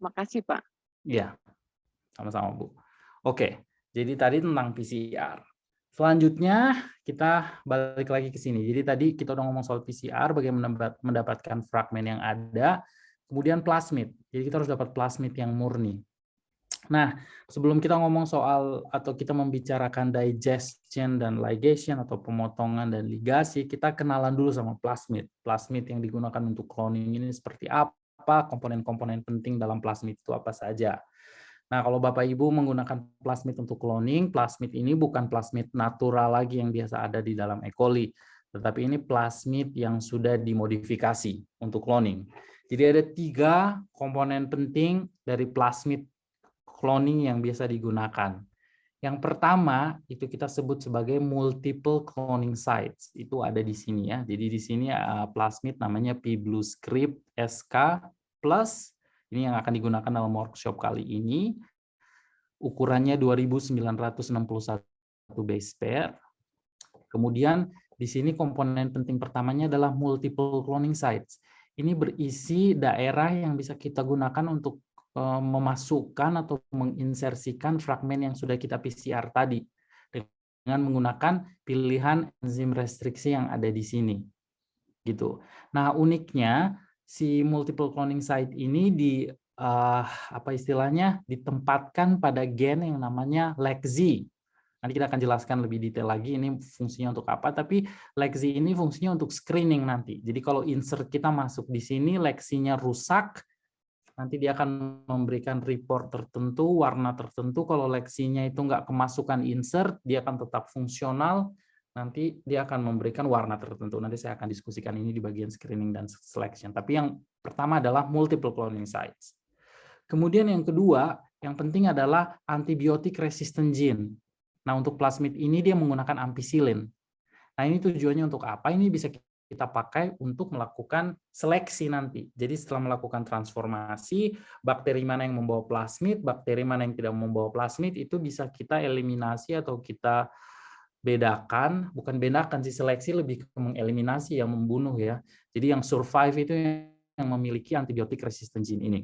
Makasih Pak. Iya, sama-sama Bu. Oke, jadi tadi tentang PCR. Selanjutnya kita balik lagi ke sini. Jadi tadi kita udah ngomong soal PCR, bagaimana mendapatkan fragmen yang ada. Kemudian plasmid, jadi kita harus dapat plasmid yang murni. Nah, sebelum kita ngomong soal atau kita membicarakan digestion dan ligation atau pemotongan dan ligasi, kita kenalan dulu sama plasmid. Plasmid yang digunakan untuk cloning ini seperti apa, komponen-komponen penting dalam plasmid itu apa saja. Nah, kalau Bapak Ibu menggunakan plasmid untuk cloning, plasmid ini bukan plasmid natural lagi yang biasa ada di dalam E. coli, tetapi ini plasmid yang sudah dimodifikasi untuk cloning. Jadi ada 3 komponen penting dari plasmid cloning yang biasa digunakan. Yang pertama itu kita sebut sebagai multiple cloning sites. Itu ada di sini ya. Jadi di sini plasmid namanya pBlueScript SK Plus. Ini yang akan digunakan dalam workshop kali ini. Ukurannya 2961 base pair. Kemudian Di sini komponen penting pertamanya adalah multiple cloning sites. Ini berisi daerah yang bisa kita gunakan untuk memasukkan atau menginsersikan fragmen yang sudah kita PCR tadi dengan menggunakan pilihan enzim restriksi yang ada di sini. Gitu. Nah, uniknya si multiple cloning site ini apa istilahnya ditempatkan pada gen yang namanya LEGZ. Nanti kita akan jelaskan lebih detail lagi ini fungsinya untuk apa, tapi LEGZ ini fungsinya untuk screening nanti. Jadi kalau insert kita masuk di sini, LEGZ-nya rusak, nanti dia akan memberikan report tertentu, warna tertentu. Kalau LEGZ-nya itu nggak kemasukan insert, dia akan tetap fungsional, nanti dia akan memberikan warna tertentu. Nanti saya akan diskusikan ini di bagian screening dan selection. Tapi yang pertama adalah multiple cloning sites. Kemudian yang kedua, yang penting adalah antibiotic resistant gene. Nah, untuk plasmid ini dia menggunakan ampicillin. Nah, ini tujuannya untuk apa? Ini bisa kita pakai untuk melakukan seleksi nanti. Jadi setelah melakukan transformasi, bakteri mana yang membawa plasmid, bakteri mana yang tidak membawa plasmid, itu bisa kita eliminasi atau kita bedakan, bukan bedakan sih, seleksi lebih ke mengeliminasi, yang membunuh ya. Jadi yang survive itu yang memiliki antibiotic resistant gene ini.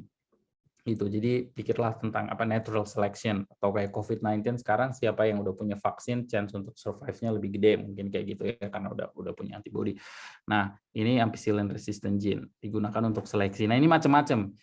Gitu. Jadi pikirlah tentang apa natural selection atau kayak COVID-19 sekarang siapa yang udah punya vaksin chance untuk survive-nya lebih gede mungkin kayak gitu ya karena udah punya antibody. Nah, ini ampicillin resistant gene digunakan untuk seleksi. Nah, ini macam-macam.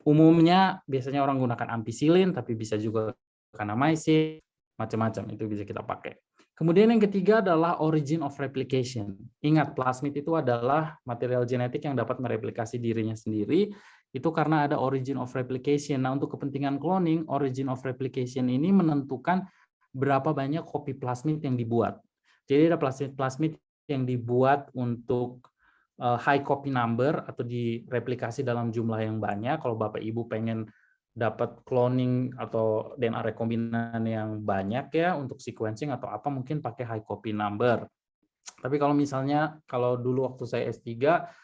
Umumnya biasanya orang gunakan ampicillin tapi bisa juga kanamycin, macam-macam itu bisa kita pakai. Kemudian yang ketiga adalah origin of replication. Ingat, plasmid itu adalah material genetik yang dapat mereplikasi dirinya sendiri. Itu karena ada origin of replication. Nah, untuk kepentingan cloning, origin of replication ini menentukan berapa banyak kopi plasmid yang dibuat. Jadi ada plasmid yang dibuat untuk high copy number atau direplikasi dalam jumlah yang banyak. Kalau Bapak Ibu pengen dapat cloning atau DNA rekombinan yang banyak ya untuk sequencing atau apa mungkin pakai high copy number. Tapi kalau misalnya kalau dulu waktu saya S3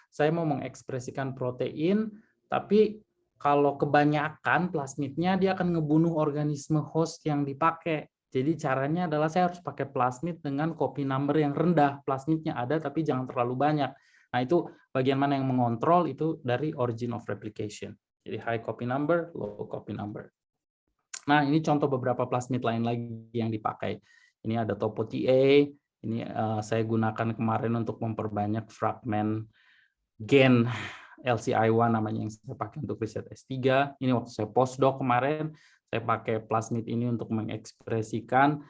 saya mau mengekspresikan protein tapi kalau kebanyakan plasmidnya dia akan ngebunuh organisme host yang dipakai. Jadi caranya adalah saya harus pakai plasmid dengan copy number yang rendah. Plasmidnya ada tapi jangan terlalu banyak. Nah, itu bagian mana yang mengontrol itu dari origin of replication. Jadi high copy number, low copy number. Nah, ini contoh beberapa plasmid lain lagi yang dipakai. Ini ada Topo TA, ini saya gunakan kemarin untuk memperbanyak fragmen gen LCI1 namanya yang saya pakai untuk riset S3. Ini waktu saya postdoc kemarin, saya pakai plasmid ini untuk mengekspresikan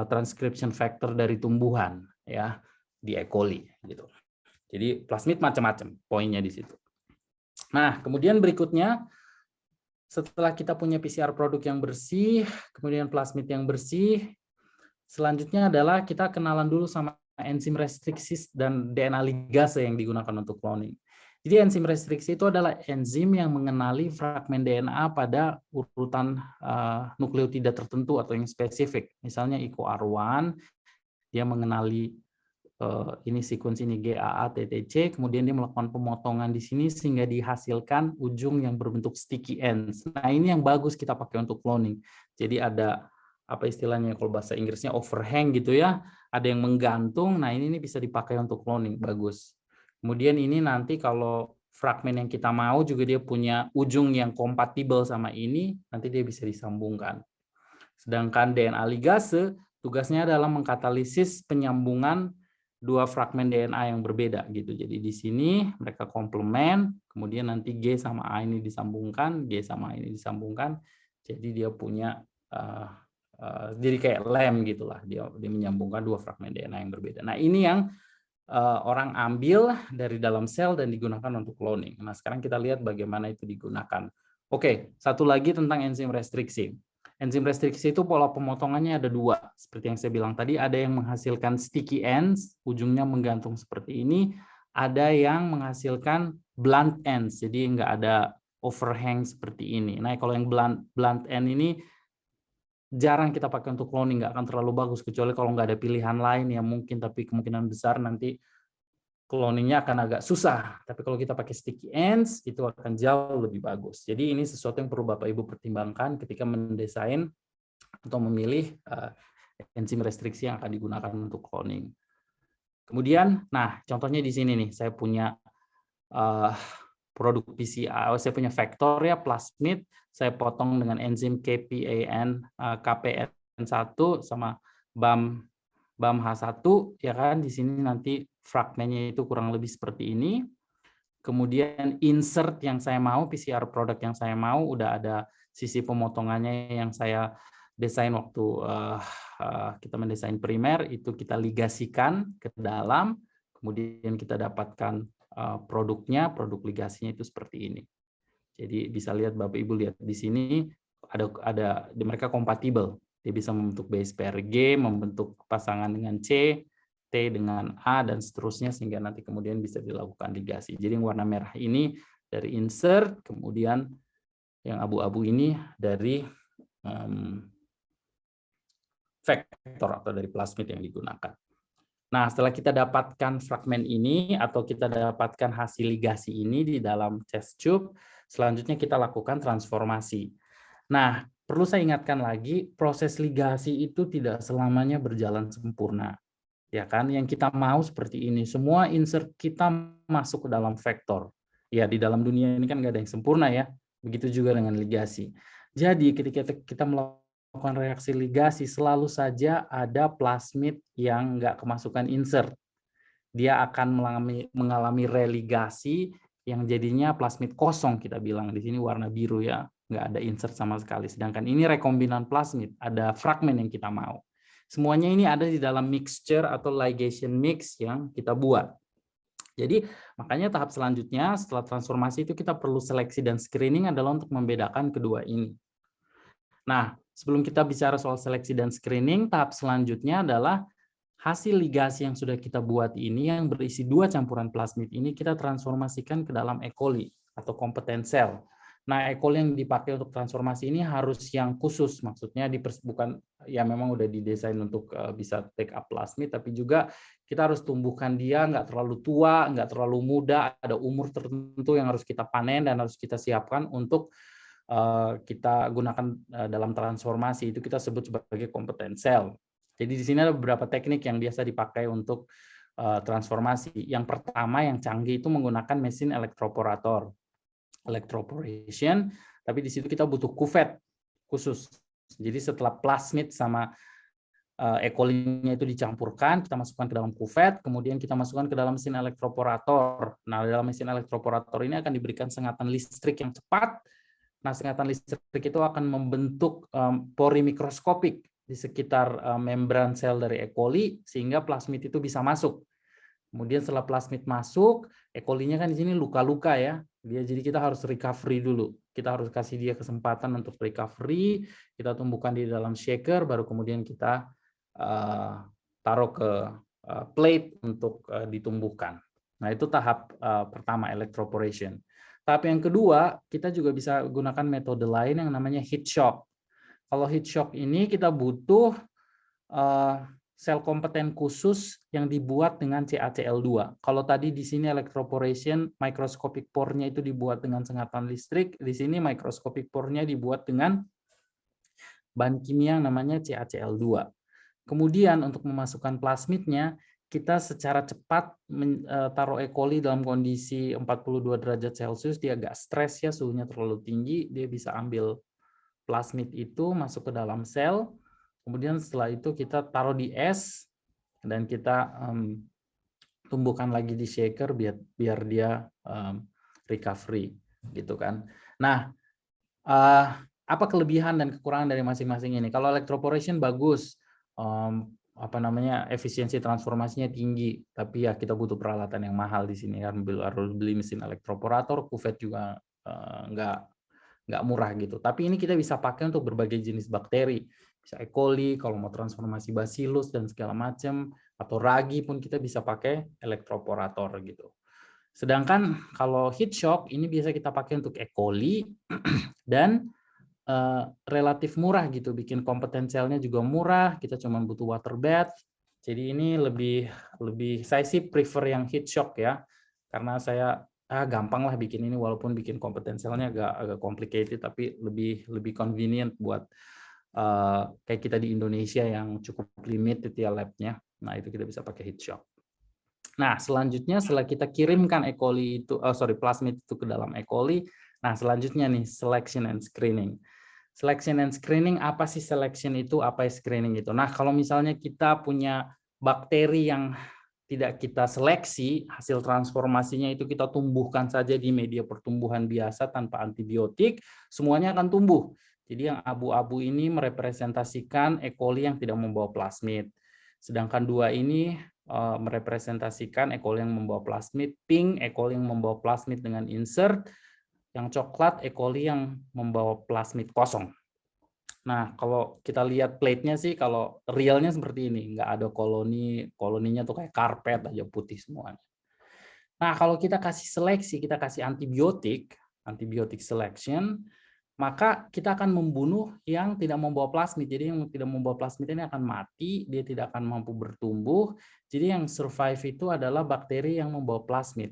transcription factor dari tumbuhan ya di E. coli gitu. Jadi plasmid macam-macam poinnya di situ. Nah, kemudian berikutnya setelah kita punya PCR produk yang bersih, kemudian plasmid yang bersih, selanjutnya adalah kita kenalan dulu sama enzim restriksi dan DNA ligase yang digunakan untuk cloning. Jadi enzim restriksi itu adalah enzim yang mengenali fragmen DNA pada urutan nukleotida tertentu atau yang spesifik. Misalnya EcoR1, dia mengenali ini sequence ini GAA-TTC, kemudian dia melakukan pemotongan di sini sehingga dihasilkan ujung yang berbentuk sticky ends. Nah, ini yang bagus kita pakai untuk cloning. Jadi ada apa istilahnya kalau bahasa Inggrisnya overhang gitu ya, ada yang menggantung. Nah, ini bisa dipakai untuk cloning, bagus. Kemudian ini nanti kalau fragmen yang kita mau juga dia punya ujung yang kompatibel sama ini, nanti dia bisa disambungkan. Sedangkan DNA ligase tugasnya adalah mengkatalisis penyambungan dua fragmen DNA yang berbeda gitu. Jadi di sini mereka komplement, kemudian nanti G sama A ini disambungkan, G sama A ini disambungkan. Jadi dia punya jadi kayak lem gitulah. Dia menyambungkan dua fragmen DNA yang berbeda. Nah, ini yang orang ambil dari dalam sel dan digunakan untuk cloning. Nah, sekarang kita lihat bagaimana itu digunakan. Oke, satu lagi tentang enzim restriksi. Enzim restriksi itu pola pemotongannya ada dua. Seperti yang saya bilang tadi, ada yang menghasilkan sticky ends, ujungnya menggantung seperti ini. Ada yang menghasilkan blunt ends, jadi nggak ada overhang seperti ini. Nah, kalau yang blunt end ini jarang kita pakai untuk cloning, nggak akan terlalu bagus, kecuali kalau nggak ada pilihan lain ya mungkin, tapi kemungkinan besar nanti cloningnya akan agak susah. Tapi kalau kita pakai sticky ends, itu akan jauh lebih bagus. Jadi ini sesuatu yang perlu Bapak Ibu pertimbangkan ketika mendesain atau memilih enzim restriksi yang akan digunakan untuk cloning. Kemudian, nah contohnya di sini nih, saya punya produk PCR, saya punya vektor ya, plasmid, saya potong dengan enzim KPN1 sama BAM-H1, ya kan, di sini nanti fragmennya itu kurang lebih seperti ini. Kemudian insert yang saya mau, PCR produk yang saya mau, udah ada sisi pemotongannya yang saya desain waktu kita mendesain primer, itu kita ligasikan ke dalam, kemudian kita dapatkan produknya, produk ligasinya itu seperti ini. Jadi bisa lihat Bapak Ibu lihat di sini ada mereka kompatibel. Dia bisa membentuk base pair G, membentuk pasangan dengan C, T dengan A dan seterusnya sehingga nanti kemudian bisa dilakukan ligasi. Jadi yang warna merah ini dari insert, kemudian yang abu-abu ini dari vektor atau dari plasmid yang digunakan. Nah, setelah kita dapatkan fragmen ini atau kita dapatkan hasil ligasi ini di dalam test tube, selanjutnya kita lakukan transformasi. Nah, perlu saya ingatkan lagi, proses ligasi itu tidak selamanya berjalan sempurna. Ya kan, yang kita mau seperti ini, semua insert kita masuk ke dalam vektor. Ya, di dalam dunia ini kan nggak ada yang sempurna ya, begitu juga dengan ligasi. Jadi ketika kita melakukan reaksi ligasi, selalu saja ada plasmid yang nggak kemasukan insert. Dia akan mengalami religasi yang jadinya plasmid kosong, kita bilang di sini warna biru ya, nggak ada insert sama sekali. Sedangkan ini rekombinan plasmid, ada fragmen yang kita mau. Semuanya ini ada di dalam mixture atau ligation mix yang kita buat. Jadi makanya tahap selanjutnya setelah transformasi itu kita perlu seleksi dan screening adalah untuk membedakan kedua ini. Nah, sebelum kita bicara soal seleksi dan screening, tahap selanjutnya adalah hasil ligasi yang sudah kita buat ini yang berisi 2 campuran plasmid ini kita transformasikan ke dalam E. coli atau competent cell. Nah, E. coli yang dipakai untuk transformasi ini harus yang khusus, maksudnya bukan ya memang udah didesain untuk bisa take up plasmid, tapi juga kita harus tumbuhkan dia nggak terlalu tua, nggak terlalu muda, ada umur tertentu yang harus kita panen dan harus kita siapkan untuk kita gunakan dalam transformasi, itu kita sebut sebagai competent cell. Jadi di sini ada beberapa teknik yang biasa dipakai untuk transformasi. Yang pertama yang canggih itu menggunakan mesin elektroporator, electroporation, tapi di situ kita butuh kuvet khusus. Jadi setelah plasmid sama E. coli-nya itu dicampurkan, kita masukkan ke dalam kuvet, kemudian kita masukkan ke dalam mesin elektroporator. Nah, dalam mesin elektroporator ini akan diberikan sengatan listrik yang cepat. Nah, sengatan listrik itu akan membentuk pori mikroskopik di sekitar membran sel dari E. coli sehingga plasmid itu bisa masuk. Kemudian setelah plasmid masuk, E. coli-nya kan di sini luka-luka ya. Jadi kita harus recovery dulu. Kita harus kasih dia kesempatan untuk recovery, kita tumbuhkan di dalam shaker, baru kemudian kita taruh ke plate untuk ditumbuhkan. Nah, itu tahap pertama, electroporation. Tahap yang kedua, kita juga bisa gunakan metode lain yang namanya heat shock. Kalau heat shock ini kita butuh sel kompeten khusus yang dibuat dengan CaCl2. Kalau tadi di sini electroporation, microscopic pore-nya itu dibuat dengan sengatan listrik, di sini microscopic pore-nya dibuat dengan bahan kimia yang namanya CaCl2. Kemudian untuk memasukkan plasmidnya, kita secara cepat taruh E. coli dalam kondisi 42 derajat Celcius, dia agak stres ya, suhunya terlalu tinggi, dia bisa ambil plasmid itu masuk ke dalam sel, kemudian setelah itu kita taruh di es, dan kita tumbuhkan lagi di shaker biar dia recovery, gitu kan. Nah, apa kelebihan dan kekurangan dari masing-masing ini? Kalau electroporation bagus, efisiensi transformasinya tinggi, tapi ya kita butuh peralatan yang mahal di sini kan, harus beli mesin elektroporator, kuvet juga nggak murah gitu. Tapi ini kita bisa pakai untuk berbagai jenis bakteri, bisa E. coli, kalau mau transformasi bacillus dan segala macam, atau ragi pun kita bisa pakai elektroporator gitu. Sedangkan kalau heat shock ini biasa kita pakai untuk E. coli dan relatif murah gitu, bikin kompeten selnya juga murah, kita cuma butuh water bath. Jadi ini lebih saya sih prefer yang heat shock ya, karena saya gampang lah bikin ini, walaupun bikin kompeten selnya agak complicated, tapi lebih convenient buat kayak kita di Indonesia yang cukup limited ya labnya. Nah, itu kita bisa pakai heat shock. Nah, selanjutnya setelah kita kirimkan E. coli itu, plasmid itu ke dalam E. coli, nah selanjutnya nih selection and screening. Selection and screening, apa sih selection itu, apa screening itu? Nah, kalau misalnya kita punya bakteri yang tidak kita seleksi, hasil transformasinya itu kita tumbuhkan saja di media pertumbuhan biasa tanpa antibiotik, semuanya akan tumbuh. Jadi yang abu-abu ini merepresentasikan E. coli yang tidak membawa plasmid. Sedangkan dua ini merepresentasikan E. coli yang membawa plasmid, pink E. coli yang membawa plasmid dengan insert, yang coklat E. coli yang membawa plasmid kosong. Nah, kalau kita lihat plate-nya sih, kalau realnya seperti ini, nggak ada koloninya tuh kayak karpet aja putih semuanya. Nah, kalau kita kasih seleksi, kita kasih antibiotic selection, maka kita akan membunuh yang tidak membawa plasmid. Jadi yang tidak membawa plasmid ini akan mati, dia tidak akan mampu bertumbuh. Jadi yang survive itu adalah bakteri yang membawa plasmid.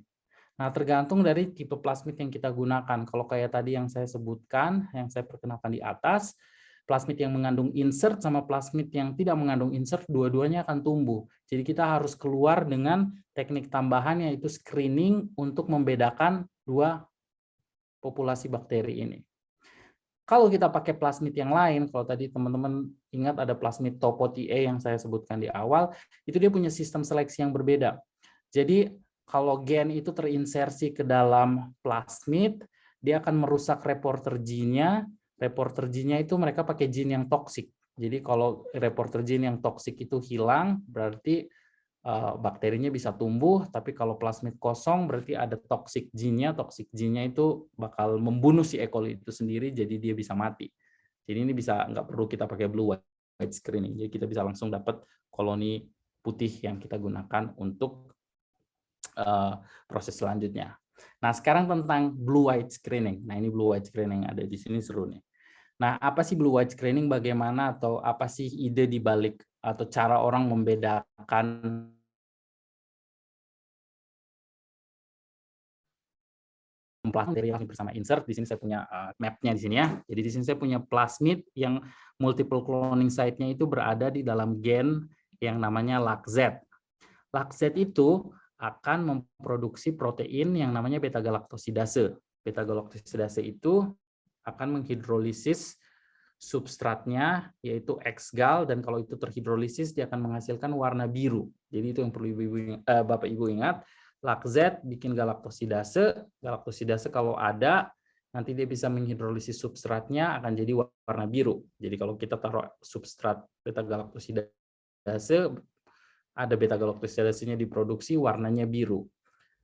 Nah, tergantung dari tipe plasmid yang kita gunakan. Kalau kayak tadi yang saya sebutkan, yang saya perkenalkan di atas, plasmid yang mengandung insert sama plasmid yang tidak mengandung insert, dua-duanya akan tumbuh. Jadi kita harus keluar dengan teknik tambahan, yaitu screening untuk membedakan dua populasi bakteri ini. Kalau kita pakai plasmid yang lain, kalau tadi teman-teman ingat ada plasmid Topo TA yang saya sebutkan di awal, itu dia punya sistem seleksi yang berbeda. Jadi kalau gen itu terinsersi ke dalam plasmid, dia akan merusak reporter gene-nya. Reporter gene-nya itu mereka pakai gene yang toksik. Jadi kalau reporter gene yang toksik itu hilang, berarti bakterinya bisa tumbuh, tapi kalau plasmid kosong berarti ada toxic gene-nya. Toxic gene-nya itu bakal membunuh si E. coli itu sendiri, jadi dia bisa mati. Jadi ini bisa, nggak perlu kita pakai blue white screening, jadi kita bisa langsung dapat koloni putih yang kita gunakan untuk proses selanjutnya. Nah, sekarang tentang blue white screening. Nah, ini blue white screening ada di sini, seru nih. Nah, apa sih blue white screening, bagaimana atau apa sih ide di balik atau cara orang membedakan bakteri bersama insert? Di sini saya punya map-nya di sini ya. Jadi di sini saya punya plasmid yang multiple cloning site-nya itu berada di dalam gen yang namanya LAC-Z. LAC-Z itu akan memproduksi protein yang namanya beta-galaktosidase. Beta-galaktosidase itu akan menghidrolisis substratnya, yaitu X-gal, dan kalau itu terhidrolisis dia akan menghasilkan warna biru. Jadi itu yang perlu Bapak Ibu ingat. LAC-Z bikin galaktosidase. Galaktosidase kalau ada, nanti dia bisa menghidrolisis substratnya akan jadi warna biru. Jadi kalau kita taruh substrat beta-galaktosidase, ada beta-galaktosidasenya diproduksi, warnanya biru.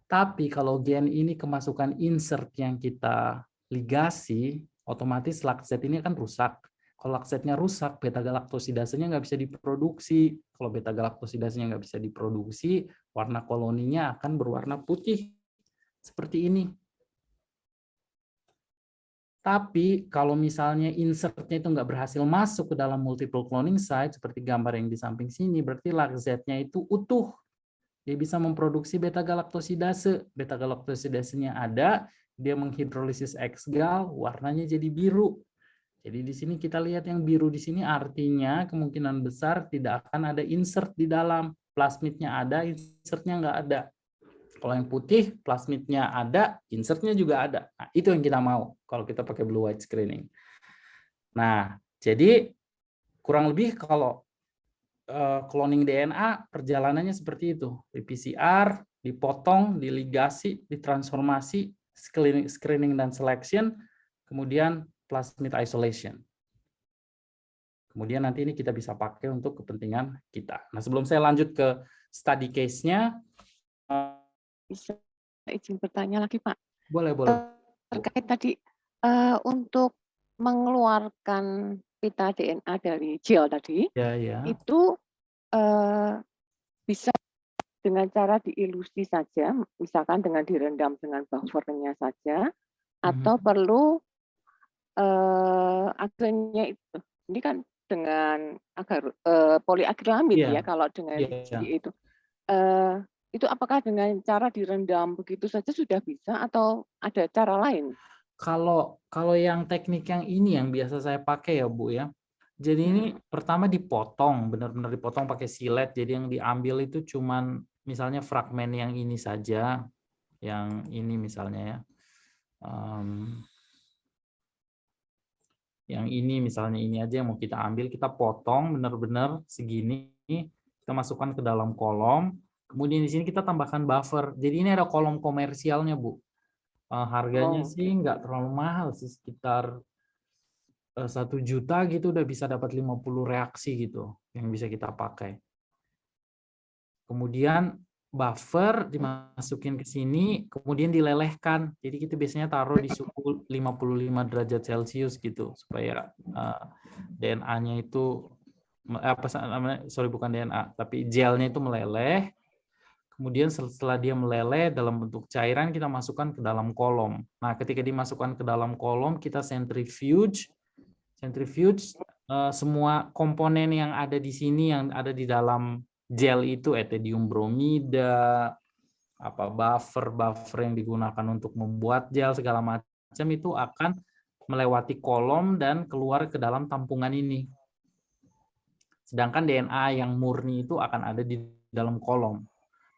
Tapi kalau gen ini kemasukan insert yang kita ligasi, otomatis LAC-Z ini akan rusak. Kalau LAC-Z-nya rusak, beta-galaktosidasenya nggak bisa diproduksi. Kalau beta-galaktosidasenya nggak bisa diproduksi, warna koloninya akan berwarna putih. Seperti ini. Tapi kalau misalnya insertnya itu nggak berhasil masuk ke dalam multiple cloning site, seperti gambar yang di samping sini, berarti LAC-Z-nya itu utuh. Dia bisa memproduksi beta-galaktosidase. Beta-galaktosidasenya ada, dia menghidrolisis X-gal, warnanya jadi biru. Jadi di sini kita lihat yang biru di sini artinya kemungkinan besar tidak akan ada insert di dalam. Plasmidnya ada, insertnya nggak ada. Kalau yang putih, plasmidnya ada, insertnya juga ada. Nah, itu yang kita mau kalau kita pakai blue white screening. Nah, jadi kurang lebih kalau cloning DNA perjalanannya seperti itu. Di PCR, dipotong, diligasi, ditransformasi, screening dan selection, kemudian plasmid isolation. Kemudian nanti ini kita bisa pakai untuk kepentingan kita. Nah, sebelum saya lanjut ke study case-nya, bisa izin bertanya lagi, Pak? Boleh. Terkait tadi untuk mengeluarkan pita DNA dari gel tadi, ya. itu bisa dengan cara diilusi saja, misalkan dengan direndam dengan buffernya saja, atau perlu akhirnya itu. Ini kan dengan agar poliakrilamid ya, kalau dengan itu. Itu apakah dengan cara direndam begitu saja sudah bisa atau ada cara lain? Kalau yang teknik yang ini yang biasa saya pakai ya Bu ya. Jadi ini pertama dipotong, benar-benar dipotong pakai silet. Jadi yang diambil itu cuman misalnya fragmen yang ini saja, yang ini misalnya ya. Yang ini misalnya ini aja yang mau kita ambil, kita potong benar-benar segini, kita masukkan ke dalam kolom. Kemudian di sini kita tambahkan buffer. Jadi ini ada kolom komersialnya, Bu. Harganya sih nggak terlalu mahal sih, sekitar 1 juta gitu udah bisa dapat 50 reaksi gitu yang bisa kita pakai. Kemudian buffer dimasukin ke sini, kemudian dilelehkan. Jadi kita biasanya taruh di suhu 55 derajat Celcius gitu supaya DNA-nya itu apa namanya? Sorry, bukan DNA, tapi gelnya itu meleleh. Kemudian setelah dia meleleh dalam bentuk cairan, kita masukkan ke dalam kolom. Nah, ketika dimasukkan ke dalam kolom, kita centrifuge. Semua komponen yang ada di sini, yang ada di dalam gel itu, etedium bromida, buffer yang digunakan untuk membuat gel segala macam itu akan melewati kolom dan keluar ke dalam tampungan ini. Sedangkan DNA yang murni itu akan ada di dalam kolom.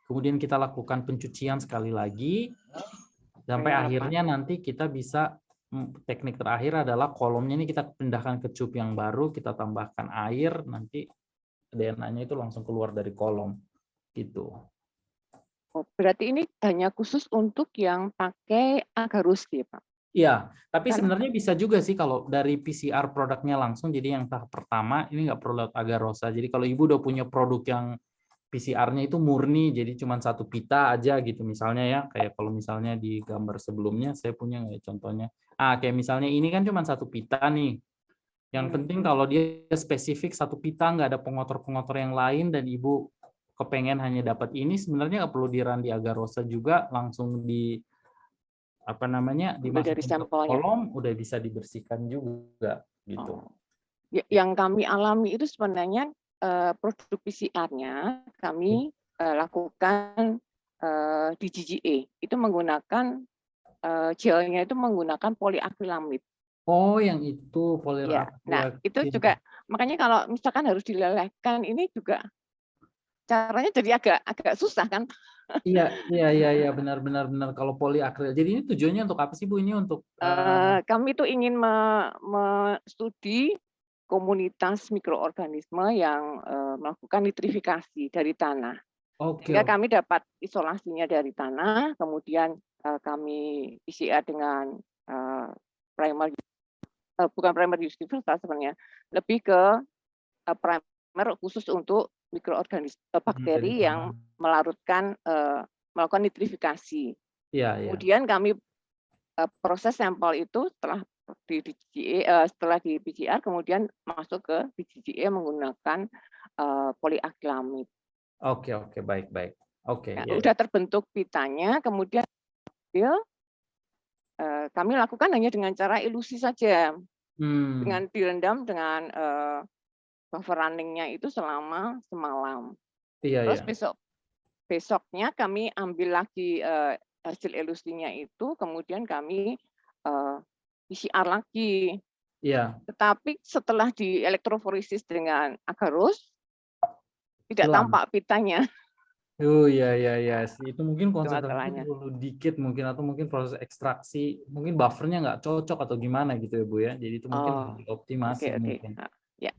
Kemudian kita lakukan pencucian sekali lagi sampai akhirnya nanti kita bisa, teknik terakhir adalah kolomnya ini kita pindahkan ke cup yang baru, kita tambahkan air, nanti DNA-nya itu langsung keluar dari kolom gitu. Oh, berarti ini hanya khusus untuk yang pakai agarose ya, Pak? Iya, tapi sebenarnya bisa juga sih kalau dari PCR produknya langsung, jadi yang tahap pertama ini nggak perlu lewat Agarosa. Jadi kalau Ibu udah punya produk yang PCR-nya itu murni, jadi cuma 1 pita aja gitu misalnya ya, kayak kalau misalnya di gambar sebelumnya saya punya nggak contohnya. Kayak misalnya ini kan cuma 1 pita nih. Yang penting kalau dia spesifik 1 pita, nggak ada pengotor-pengotor yang lain, dan Ibu kepengen hanya dapat ini, sebenarnya nggak perlu di-run di Agarosa juga, langsung di dimasukin ke kolom, udah bisa dibersihkan juga gitu. Yang kami alami itu sebenarnya produk PCR-nya kami lakukan di GGA, itu menggunakan gelnya itu menggunakan poliakrilamid. Oh, yang itu Ya, nah itu juga makanya kalau misalkan harus dilelehkan ini juga caranya jadi agak susah kan? Iya, benar kalau poliakril. Jadi ini tujuannya untuk apa sih, Bu? Ini untuk kami tuh ingin studi komunitas mikroorganisme yang melakukan nitrifikasi dari tanah. Sehingga kami dapat isolasinya dari tanah, kemudian kami PCR dengan bukan primer universal sebenarnya, lebih ke primer khusus untuk mikroorganisme bakteri yang melakukan nitrifikasi. Kemudian kami proses sampel itu setelah di PCR kemudian masuk ke GGA menggunakan poliakrilamid. Oke, baik. Oke. Udah terbentuk pitanya, kemudian kami lakukan hanya dengan cara ilusi saja, dengan direndam dengan buffer running-nya itu selama semalam. Terus besoknya kami ambil lagi hasil ilusinya itu, kemudian kami PCR lagi. Tetapi setelah di elektroforesis dengan agarose tidak tampak pitanya. Iya. Itu mungkin konsentrasinya terlalu dikit mungkin, atau mungkin proses ekstraksi, mungkin buffernya nggak cocok atau gimana gitu ya, Bu ya. Jadi itu mungkin dioptimasi mungkin. Ya.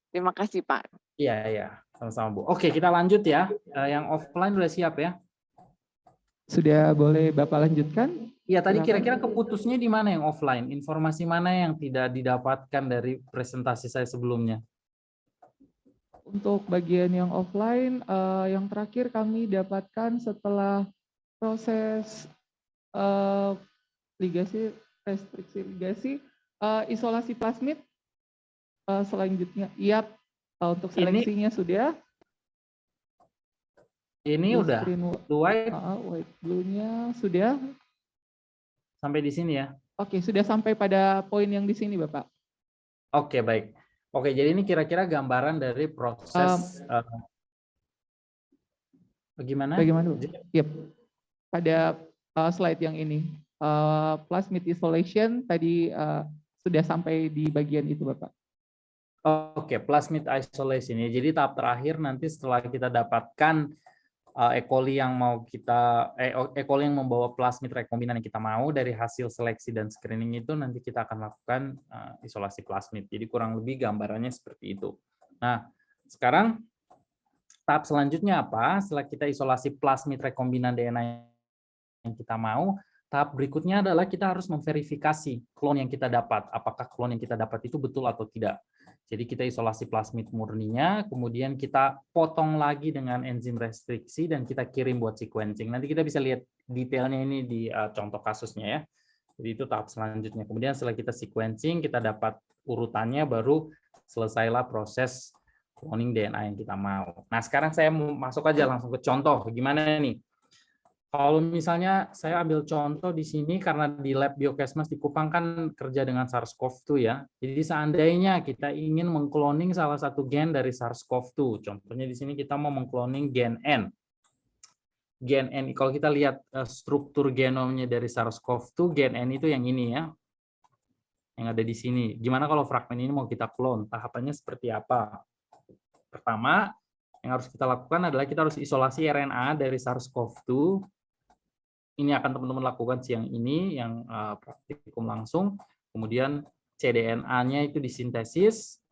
Terima kasih, Pak. Iya. Sama-sama, Bu. Oke, kita lanjut ya. Yang offline udah siap ya? Sudah boleh Bapak lanjutkan? Iya, tadi kira-kira keputusnya di mana yang offline? Informasi mana yang tidak didapatkan dari presentasi saya sebelumnya? Untuk bagian yang offline, yang terakhir kami dapatkan setelah proses restriksi ligasi, isolasi plasmid, selanjutnya, untuk seleksinya sudah. Ini udah, white blue-nya sudah. Sampai di sini ya? Oke, sudah sampai pada poin yang di sini, Bapak. Oke, baik. Oke, jadi ini kira-kira gambaran dari proses bagaimana? Yep. Pada slide yang ini, plasmid isolation tadi sudah sampai di bagian itu, Bapak. Oke, plasmid isolation ya. Jadi tahap terakhir nanti setelah kita dapatkan E. coli yang mau kita E. coli yang membawa plasmid rekombinan yang kita mau, dari hasil seleksi dan screening itu nanti kita akan lakukan isolasi plasmid. Jadi kurang lebih gambarannya seperti itu. Nah, sekarang tahap selanjutnya apa? Setelah kita isolasi plasmid rekombinan DNA yang kita mau, tahap berikutnya adalah kita harus memverifikasi klon yang kita dapat. Apakah klon yang kita dapat itu betul atau tidak. Jadi kita isolasi plasmid murninya, kemudian kita potong lagi dengan enzim restriksi dan kita kirim buat sequencing. Nanti kita bisa lihat detailnya ini di contoh kasusnya ya. Jadi itu tahap selanjutnya. Kemudian setelah kita sequencing, kita dapat urutannya, baru selesailah proses cloning DNA yang kita mau. Nah, sekarang saya mau masuk aja langsung ke contoh. Gimana nih? Kalau misalnya saya ambil contoh di sini, karena di lab Biokesmas di Kupang kan kerja dengan SARS-CoV-2 ya. Jadi seandainya kita ingin mengkloning salah satu gen dari SARS-CoV-2, contohnya di sini kita mau mengkloning gen N. Gen N, kalau kita lihat struktur genomnya dari SARS-CoV-2, gen N itu yang ini ya, yang ada di sini. Gimana kalau fragmen ini mau kita klon? Tahapannya seperti apa? Pertama, yang harus kita lakukan adalah kita harus isolasi RNA dari SARS-CoV-2. Ini akan teman-teman lakukan siang ini, yang praktikum langsung. Kemudian cDNA-nya itu disintesis.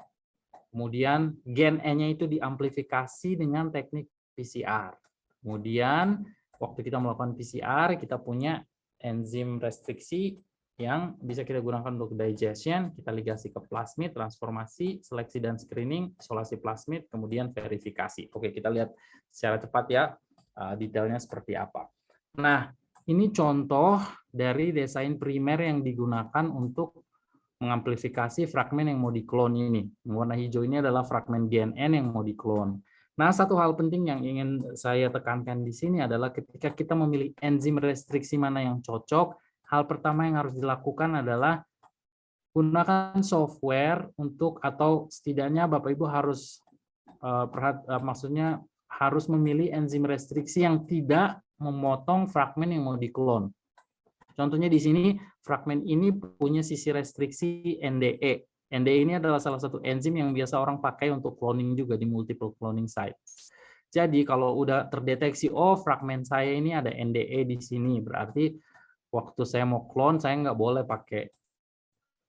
Kemudian gen N-nya itu diamplifikasi dengan teknik PCR. Kemudian waktu kita melakukan PCR, kita punya enzim restriksi yang bisa kita gunakan untuk digestion, kita ligasi ke plasmid, transformasi, seleksi dan screening, isolasi plasmid, kemudian verifikasi. Oke, kita lihat secara cepat ya detailnya seperti apa. Nah, ini contoh dari desain primer yang digunakan untuk mengamplifikasi fragmen yang mau diklon ini. Warna hijau ini adalah fragmen gen N yang mau diklon. Nah, satu hal penting yang ingin saya tekankan di sini adalah ketika kita memilih enzim restriksi mana yang cocok, hal pertama yang harus dilakukan adalah gunakan software untuk, atau setidaknya Bapak Ibu harus maksudnya harus memilih enzim restriksi yang tidak memotong fragmen yang mau diklon. Contohnya di sini, fragmen ini punya sisi restriksi NDE. NDE ini adalah salah satu enzim yang biasa orang pakai untuk cloning juga di multiple cloning sites. Jadi kalau udah terdeteksi, oh fragmen saya ini ada NDE di sini, berarti waktu saya mau clone, saya nggak boleh pakai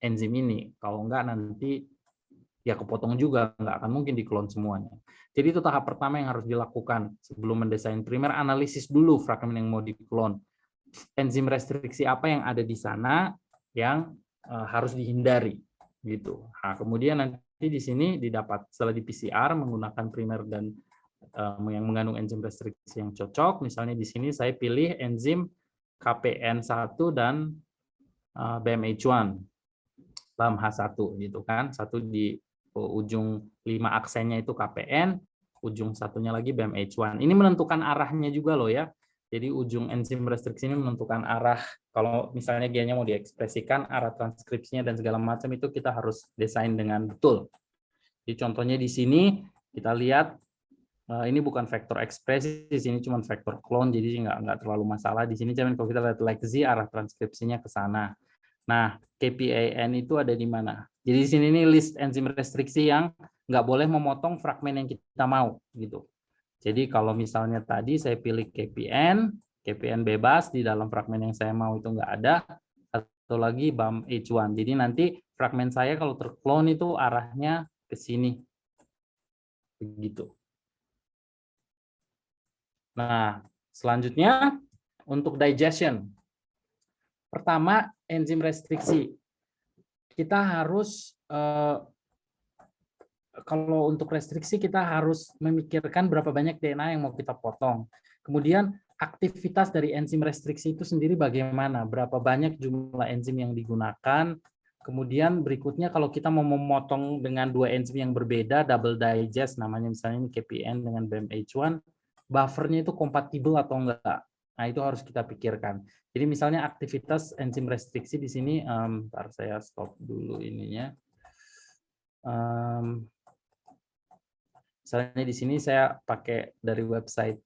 enzim ini. Kalau nggak nanti ya kepotong juga, nggak akan mungkin diklon semuanya. Jadi itu tahap pertama yang harus dilakukan sebelum mendesain primer, analisis dulu fragmen yang mau diklon. Enzim restriksi apa yang ada di sana yang harus dihindari gitu. Nah, kemudian nanti di sini didapat setelah di PCR menggunakan primer dan yang mengandung enzim restriksi yang cocok. Misalnya di sini saya pilih enzim KPN1 dan BMH1, BAMH1 gitu kan. Satu di ujung 5 aksennya itu KPN, ujung satunya lagi BMH1. Ini menentukan arahnya juga loh ya. Jadi ujung enzim restriksi ini menentukan arah, kalau misalnya gennya mau diekspresikan, arah transkripsinya dan segala macam itu kita harus desain dengan betul. Jadi contohnya di sini kita lihat ini bukan vektor ekspresi, di sini cuma vektor clone, jadi nggak terlalu masalah. Di sini cuman kalau kita lihat lexZ, arah transkripsinya ke sana. Nah, KPAN itu ada di mana? Jadi di sini ini list enzim restriksi yang nggak boleh memotong fragmen yang kita mau gitu. Jadi kalau misalnya tadi saya pilih KPN bebas, di dalam fragmen yang saya mau itu nggak ada, atau lagi BAMH1. Jadi nanti fragmen saya kalau terklon itu arahnya ke sini. Begitu. Nah, selanjutnya untuk digestion. Pertama, enzim restriksi. Kita harus kalau untuk restriksi kita harus memikirkan berapa banyak DNA yang mau kita potong. Kemudian aktivitas dari enzim restriksi itu sendiri bagaimana, berapa banyak jumlah enzim yang digunakan. Kemudian berikutnya kalau kita mau memotong dengan dua enzim yang berbeda, double digest namanya, misalnya ini KPN dengan BMH1, buffernya itu kompatibel atau enggak. Nah, itu harus kita pikirkan. Jadi misalnya aktivitas enzim restriksi di sini, ntar saya stop dulu ininya. Misalnya di sini saya pakai dari website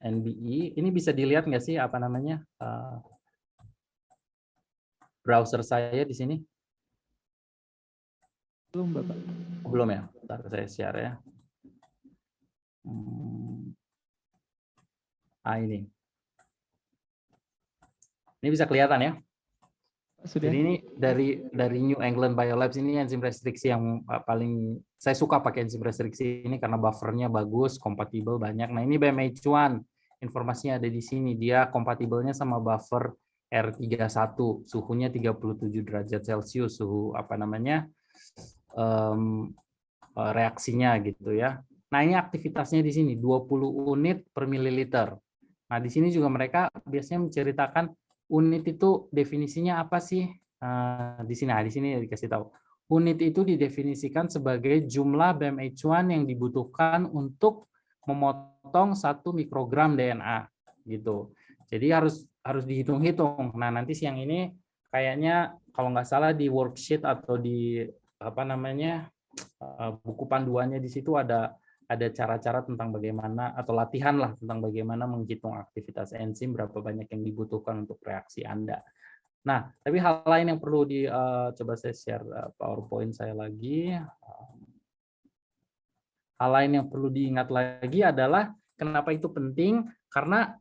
NBE. Ini bisa dilihat nggak sih apa namanya browser saya di sini? Belum, Bapak. Belum ya? Ntar saya share ya. Nah, ini bisa kelihatan ya. Sudah. Jadi ini dari New England Biolabs, ini enzim restriksi yang paling saya suka pakai enzim restriksi ini karena buffernya bagus, kompatibel banyak. Nah, ini BMH1, informasinya ada di sini. Dia kompatibelnya sama buffer R31, suhunya 37 derajat Celcius, suhu reaksinya gitu ya. Nah, ini aktivitasnya di sini 20 unit per mililiter. Nah, di sini juga mereka biasanya menceritakan unit itu definisinya apa sih? Di sini dikasih tahu. Unit itu didefinisikan sebagai jumlah BMH1 yang dibutuhkan untuk memotong 1 mikrogram DNA gitu. Jadi harus dihitung-hitung. Nah, nanti siang ini kayaknya kalau nggak salah di worksheet atau di buku panduannya di situ ada cara-cara tentang bagaimana, atau latihan lah tentang bagaimana menghitung aktivitas enzim, berapa banyak yang dibutuhkan untuk reaksi Anda. Nah, tapi hal lain yang perlu coba saya share PowerPoint saya lagi. Hal lain yang perlu diingat lagi adalah kenapa itu penting, karena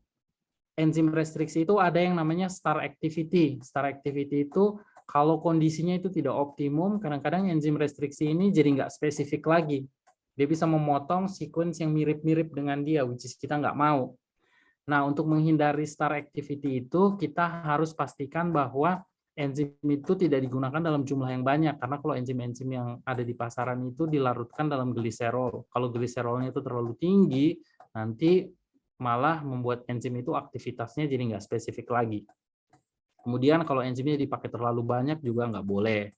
enzim restriksi itu ada yang namanya star activity. Star activity itu kalau kondisinya itu tidak optimum, kadang-kadang enzim restriksi ini jadi nggak spesifik lagi. Dia bisa memotong sequence yang mirip-mirip dengan dia, which is kita nggak mau. Nah, untuk menghindari star activity itu, kita harus pastikan bahwa enzim itu tidak digunakan dalam jumlah yang banyak, karena kalau enzim-enzim yang ada di pasaran itu dilarutkan dalam gliserol. Kalau gliserolnya itu terlalu tinggi, nanti malah membuat enzim itu aktivitasnya jadi nggak spesifik lagi. Kemudian kalau enzimnya dipakai terlalu banyak juga nggak boleh.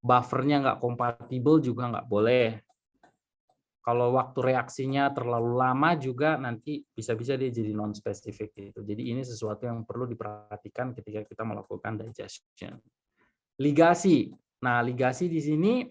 Buffernya nggak kompatibel juga nggak boleh. Kalau waktu reaksinya terlalu lama juga nanti bisa-bisa dia jadi non-spesifik gitu. Jadi ini sesuatu yang perlu diperhatikan ketika kita melakukan digestion. Ligasi. Nah, ligasi di sini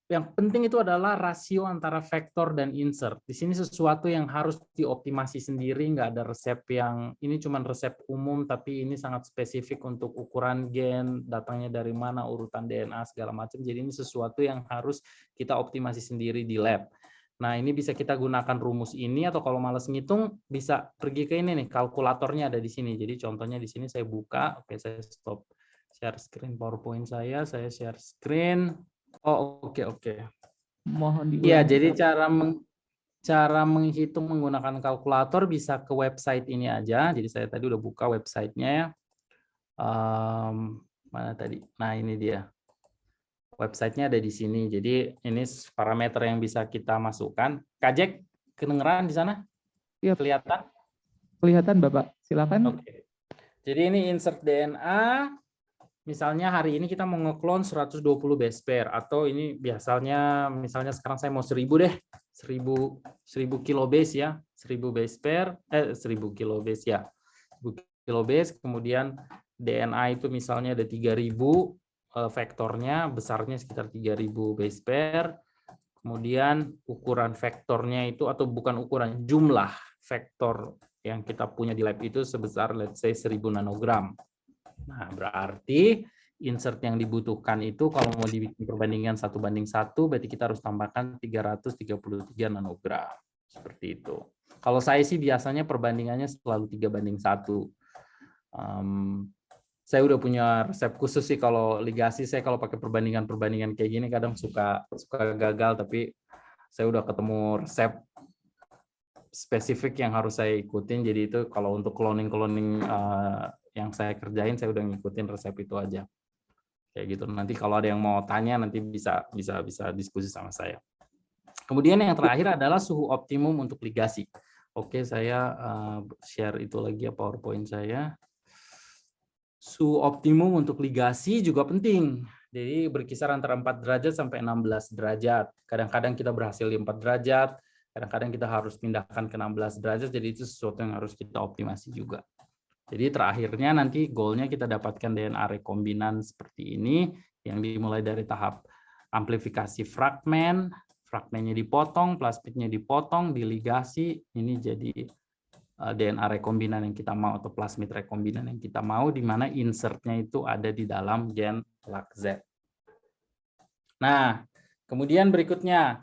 yang penting itu adalah rasio antara vektor dan insert. Di sini sesuatu yang harus dioptimasi sendiri, nggak ada resep yang ini cuma resep umum, tapi ini sangat spesifik untuk ukuran gen, datangnya dari mana, urutan DNA segala macam. Jadi ini sesuatu yang harus kita optimasi sendiri di lab. Nah, ini bisa kita gunakan rumus ini, atau kalau malas ngitung bisa pergi ke ini nih, kalkulatornya ada di sini. Jadi contohnya di sini saya buka, oke saya stop share screen PowerPoint saya share screen. Oh, oke. Mohon diulangi. Iya, jadi cara menghitung menggunakan kalkulator bisa ke website ini aja. Jadi saya tadi udah buka websitenya ya. Mana tadi? Nah, ini dia. Websitenya ada di sini. Jadi ini parameter yang bisa kita masukkan. Kak Jack, kedengeran di sana? Iya. Kelihatan? Kelihatan, Bapak. Silakan. Oke. Jadi ini insert DNA. Misalnya hari ini kita mau ngeklon 120 base pair, atau ini biasanya misalnya sekarang saya mau 1000 deh. 1000 kilo base ya. 1000 base pair, 1000 kilo base ya. 1000 kilo base, kemudian DNA itu misalnya ada 3000 vektornya, besarnya sekitar 3000 base pair. Kemudian ukuran vektornya itu, atau bukan ukuran, jumlah vektor yang kita punya di lab itu sebesar let's say 1000 nanogram. Nah, berarti insert yang dibutuhkan itu kalau mau dibikin perbandingan 1:1, berarti kita harus tambahkan 333 nanogram. Seperti itu. Kalau saya sih biasanya perbandingannya selalu 3:1. Saya udah punya resep khusus sih kalau ligasi. Saya kalau pakai perbandingan kayak gini kadang suka gagal, tapi saya udah ketemu resep spesifik yang harus saya ikutin. Jadi itu kalau untuk cloning yang saya kerjain, saya udah ngikutin resep itu aja. Kayak gitu. Nanti kalau ada yang mau tanya, nanti bisa diskusi sama saya. Kemudian yang terakhir adalah suhu optimum untuk ligasi. Oke, saya share itu lagi ya PowerPoint saya. Suhu optimum untuk ligasi juga penting. Jadi berkisar antara 4 derajat sampai 16 derajat. Kadang-kadang kita berhasil di 4 derajat, kadang-kadang kita harus pindahkan ke 16 derajat, jadi itu sesuatu yang harus kita optimasi juga. Jadi terakhirnya nanti goalnya kita dapatkan DNA rekombinan seperti ini, yang dimulai dari tahap amplifikasi fragmen, fragmennya dipotong, plasmidnya dipotong, diligasi, ini jadi DNA rekombinan yang kita mau, atau plasmid rekombinan yang kita mau, di mana insertnya itu ada di dalam gen LAC-Z. Nah, kemudian berikutnya,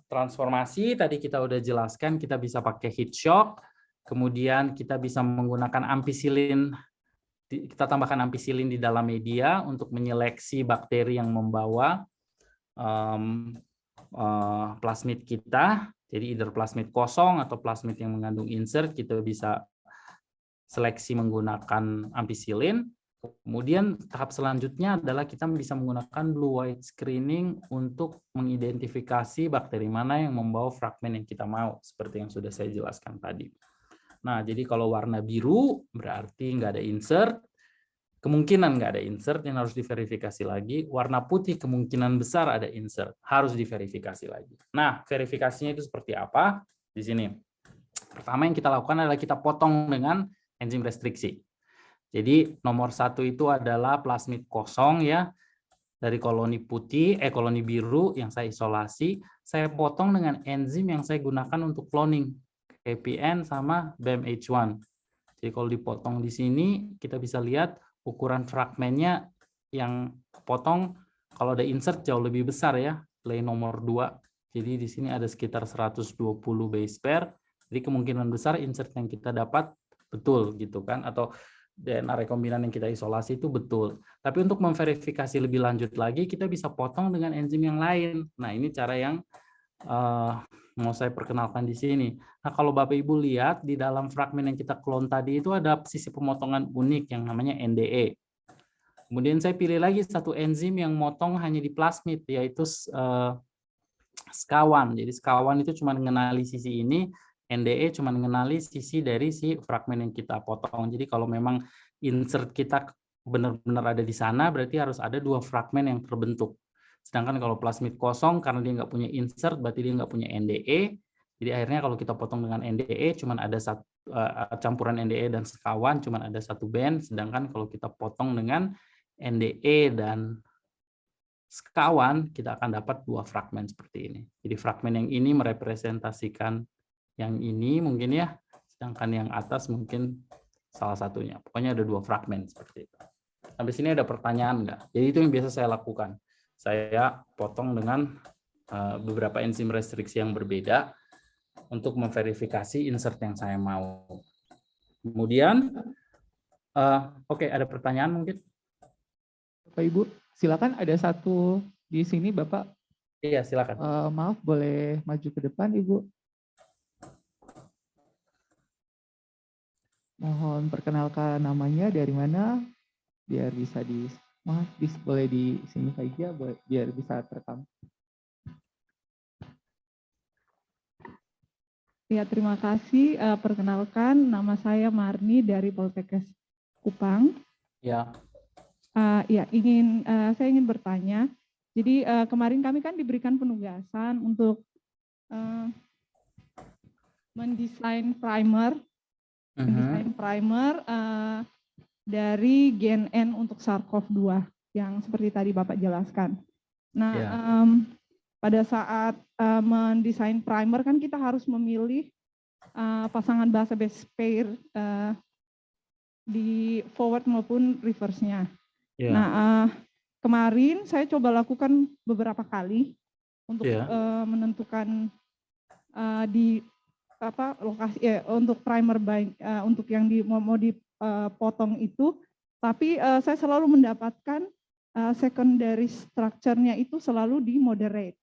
transformasi, tadi kita udah jelaskan, kita bisa pakai heat shock. Kemudian kita bisa menggunakan ampicillin, kita tambahkan ampicillin di dalam media untuk menyeleksi bakteri yang membawa plasmid kita. Jadi either plasmid kosong atau plasmid yang mengandung insert, kita bisa seleksi menggunakan ampicillin. Kemudian tahap selanjutnya adalah kita bisa menggunakan blue white screening untuk mengidentifikasi bakteri mana yang membawa fragmen yang kita mau, seperti yang sudah saya jelaskan tadi. Nah, jadi kalau warna biru berarti nggak ada insert, kemungkinan nggak ada insert yang harus diverifikasi lagi. Warna putih kemungkinan besar ada insert, harus diverifikasi lagi. Nah, verifikasinya itu seperti apa? Di sini. Pertama yang kita lakukan adalah kita potong dengan enzim restriksi. Jadi nomor 1 itu adalah plasmid kosong ya, dari koloni putih, koloni biru yang saya isolasi, saya potong dengan enzim yang saya gunakan untuk cloning, APN sama BMH1. Jadi kalau dipotong di sini, kita bisa lihat ukuran fragmennya yang potong, kalau ada insert jauh lebih besar ya, lane nomor 2. Jadi di sini ada sekitar 120 base pair, jadi kemungkinan besar insert yang kita dapat betul gitu kan, atau DNA rekombinan yang kita isolasi itu betul. Tapi untuk memverifikasi lebih lanjut lagi, kita bisa potong dengan enzim yang lain. Nah, ini cara yang mau saya perkenalkan di sini. Nah, kalau Bapak Ibu lihat di dalam fragmen yang kita clone tadi itu ada sisi pemotongan unik yang namanya NDE. Kemudian saya pilih lagi satu enzim yang motong hanya di plasmid, yaitu SCA1. Jadi SCA1 itu cuma mengenali sisi ini, NDE cuma mengenali sisi dari si fragmen yang kita potong. Jadi kalau memang insert kita benar-benar ada di sana, berarti harus ada 2 fragmen yang terbentuk. Sedangkan kalau plasmid kosong, karena dia nggak punya insert, berarti dia nggak punya NDE. Jadi akhirnya kalau kita potong dengan NDE, cuma ada campuran NDE dan SCA1, cuma ada 1 band. Sedangkan kalau kita potong dengan NDE dan SCA1, kita akan dapat 2 fragmen seperti ini. Jadi fragmen yang ini merepresentasikan yang ini mungkin ya, sedangkan yang atas mungkin salah satunya. Pokoknya ada 2 fragmen seperti itu. Sampai sini ada pertanyaan nggak? Jadi itu yang biasa saya lakukan. Saya potong dengan beberapa enzim restriksi yang berbeda untuk memverifikasi insert yang saya mau. Kemudian, oke, ada pertanyaan mungkin? Bapak Ibu, silakan, ada satu di sini Bapak. Iya, silakan. Maaf, boleh maju ke depan Ibu. Mohon perkenalkan namanya, dari mana, biar bisa boleh di sini saja, biar bisa terekam. Ya, terima kasih. Perkenalkan, nama saya Marni dari Poltekkes Kupang. Ya. Ya, saya ingin bertanya. Jadi kemarin kami kan diberikan penugasan untuk mendesain primer. Dari GNN untuk SARS-CoV-2 yang seperti tadi Bapak jelaskan. Nah, pada saat mendesain primer kan kita harus memilih pasangan base pair di forward maupun reverse-nya. Nah, kemarin saya coba lakukan beberapa kali untuk menentukan di lokasi untuk primer untuk yang mau dipotong itu, tapi saya selalu mendapatkan secondary structure-nya itu selalu di moderate,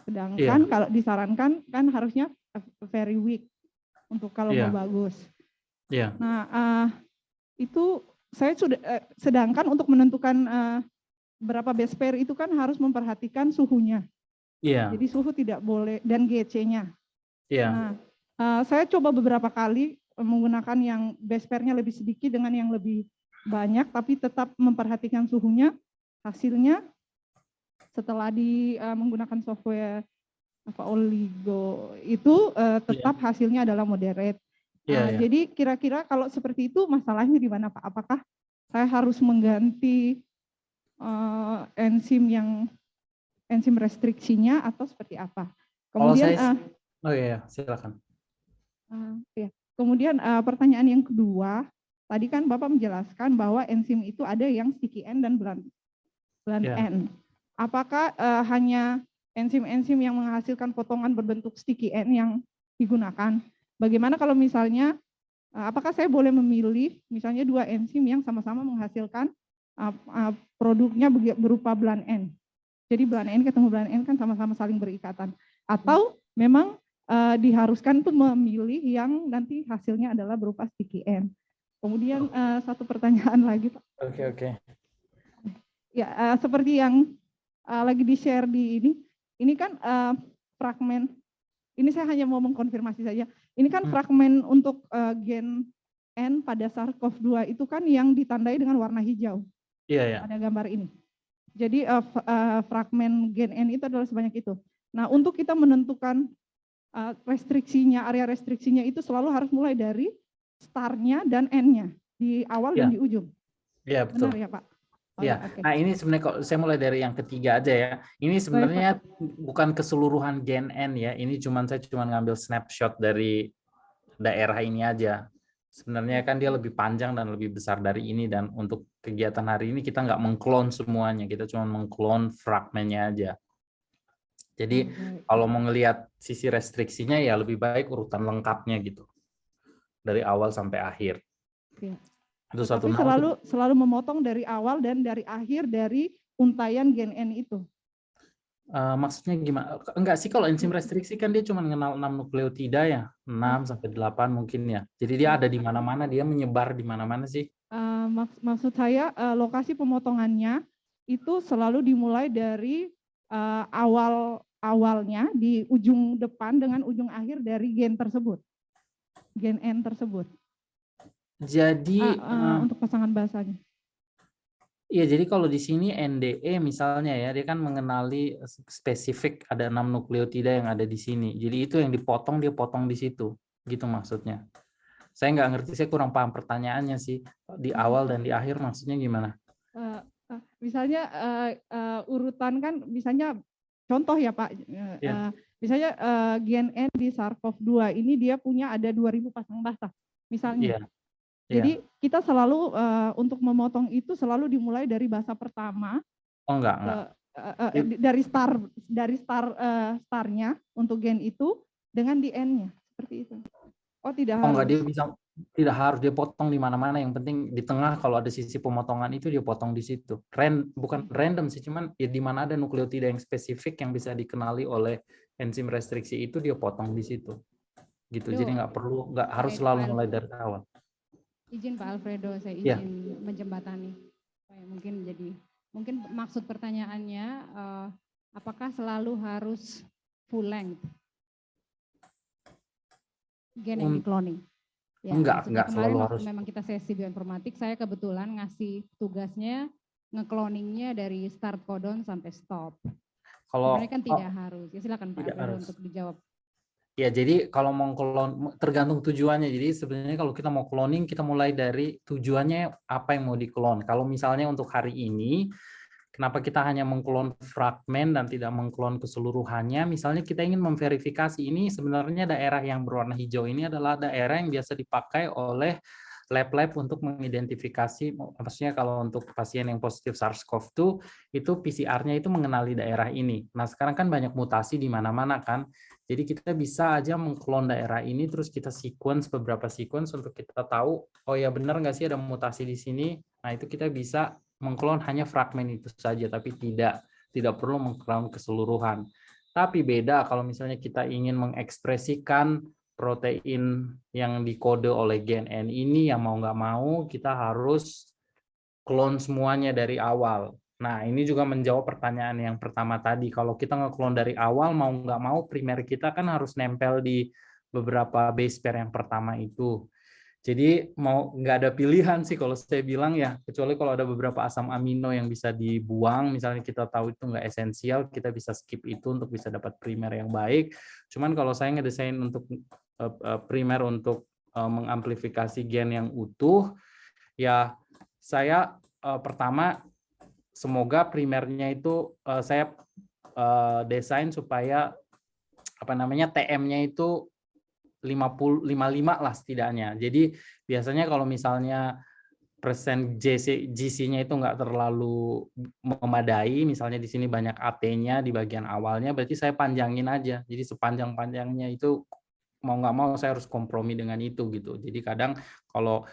sedangkan kalau disarankan kan harusnya very weak untuk kalau mau bagus. Nah, itu saya sudah sedangkan untuk menentukan berapa base pair itu kan harus memperhatikan suhunya. Jadi suhu tidak boleh dan GC-nya. Nah, saya coba beberapa kali menggunakan yang base pair-nya lebih sedikit dengan yang lebih banyak, tapi tetap memperhatikan suhunya. Hasilnya setelah menggunakan software Oligo itu tetap hasilnya adalah moderate. Jadi kira-kira kalau seperti itu masalahnya di mana Pak? Apakah saya harus mengganti enzim restriksinya atau seperti apa? Kemudian silakan. Kemudian pertanyaan yang kedua, tadi kan Bapak menjelaskan bahwa enzim itu ada yang sticky end dan blunt end. Apakah hanya enzim-enzim yang menghasilkan potongan berbentuk sticky end yang digunakan? bagaimana kalau misalnya apakah saya boleh memilih misalnya 2 enzim yang sama-sama menghasilkan produknya berupa belan N. Jadi belan N ketemu belan N kan sama-sama saling berikatan. Atau memang diharuskan tuh memilih yang nanti hasilnya adalah berupa sticky N. Kemudian satu pertanyaan lagi, Pak. Oke. Ya, seperti yang lagi di-share di ini kan fragmen. Ini saya hanya mau mengkonfirmasi saja. Ini kan fragmen untuk gen N pada SARS-CoV-2 itu kan yang ditandai dengan warna hijau. Iya. Pada gambar ini. Jadi fragmen gen N itu adalah sebanyak itu. Nah, untuk kita menentukan restriksinya, area restriksinya itu selalu harus mulai dari star-nya dan N-nya di awal dan di ujung. Iya, betul. Benar ya, Pak? Iya. Okay. Nah, ini sebenarnya kalau saya mulai dari yang ketiga aja ya. Ini sebenarnya bukan keseluruhan gen N ya. Ini saya cuma ngambil snapshot dari daerah ini aja. Sebenarnya kan dia lebih panjang dan lebih besar dari ini, dan untuk kegiatan hari ini kita nggak mengklon semuanya, kita cuma mengklon fragmennya aja. Jadi kalau mau ngelihat sisi restriksinya ya lebih baik urutan lengkapnya gitu. Dari awal sampai akhir. Ya. Itu tapi selalu memotong dari awal dan dari akhir dari untaian gen N itu. Maksudnya gimana? Enggak sih, kalau enzim restriksi kan dia cuma mengenal 6 nukleotida ya, 6 sampai 8 mungkin ya. Jadi dia ada di mana-mana, dia menyebar di mana-mana sih. Maksud saya lokasi pemotongannya itu selalu dimulai dari awalnya di ujung depan dengan ujung akhir dari gen tersebut, gen N tersebut. Jadi untuk pasangan bahasanya. Iya, jadi kalau di sini NDE misalnya ya, dia kan mengenali spesifik ada 6 nukleotida yang ada di sini. Jadi itu yang dipotong, dia potong di situ. Gitu maksudnya. Saya nggak ngerti, saya kurang paham pertanyaannya sih. Di awal dan di akhir maksudnya gimana? Misalnya urutan kan, misalnya contoh ya Pak, misalnya gen N di SARS-CoV-2 ini dia punya ada 2000 pasang basa misalnya. Jadi kita selalu untuk memotong itu selalu dimulai dari basa pertama. Oh enggak. Dari starnya untuk gen itu dengan di N-nya seperti itu. Oh tidak harus. Enggak, dia bisa, tidak harus dia potong di mana-mana, yang penting di tengah kalau ada sisi pemotongan itu dia potong di situ. Bukan random sih, cuman ya di mana ada nukleotida yang spesifik yang bisa dikenali oleh enzim restriksi itu dia potong di situ. Gitu. Jadi nggak harus selalu mulai dari awal. Izin Pak Alfredo, saya izin menjembatani. Mungkin maksud pertanyaannya, apakah selalu harus full length gen yang di-cloning? Ya, enggak kemarin selalu waktu harus. Memang kita sesi bioinformatik, saya kebetulan ngasih tugasnya nge-cloningnya dari start codon sampai stop. Sebenarnya kan tidak harus. Ya silakan Pak Alfredo untuk dijawab. Ya, jadi kalau mau clone tergantung tujuannya. Jadi sebenarnya kalau kita mau cloning, kita mulai dari tujuannya apa yang mau diklon. Kalau misalnya untuk hari ini, kenapa kita hanya mengklon fragmen dan tidak mengklon keseluruhannya? Misalnya kita ingin memverifikasi ini sebenarnya daerah yang berwarna hijau ini adalah daerah yang biasa dipakai oleh lab-lab untuk mengidentifikasi, maksudnya kalau untuk pasien yang positif SARS-CoV-2 itu PCR-nya itu mengenali daerah ini. Nah, sekarang kan banyak mutasi di mana-mana kan. Jadi kita bisa aja mengklon daerah ini, terus kita sequence beberapa sequence untuk kita tahu, oh ya benar nggak sih ada mutasi di sini. Nah, itu kita bisa mengklon hanya fragmen itu saja, tapi tidak perlu mengklon keseluruhan. Tapi beda kalau misalnya kita ingin mengekspresikan protein yang dikode oleh gen N ini, yang mau nggak mau kita harus klon semuanya dari awal. Nah, ini juga menjawab pertanyaan yang pertama tadi. Kalau kita ngeklon dari awal, mau nggak mau primer kita kan harus nempel di beberapa base pair yang pertama itu. Jadi mau nggak ada pilihan sih kalau saya bilang ya, kecuali kalau ada beberapa asam amino yang bisa dibuang, misalnya kita tahu itu nggak esensial, kita bisa skip itu untuk bisa dapat primer yang baik. Cuman kalau saya ngedesain untuk primer untuk mengamplifikasi gen yang utuh, ya saya pertama semoga primernya itu saya desain supaya TM-nya itu 55 lah setidaknya. Jadi biasanya kalau misalnya persen GC-nya itu nggak terlalu memadai, misalnya di sini banyak AT-nya di bagian awalnya, berarti saya panjangin aja. Jadi sepanjang-panjangnya itu mau nggak mau saya harus kompromi dengan itu gitu. Jadi kadang kalau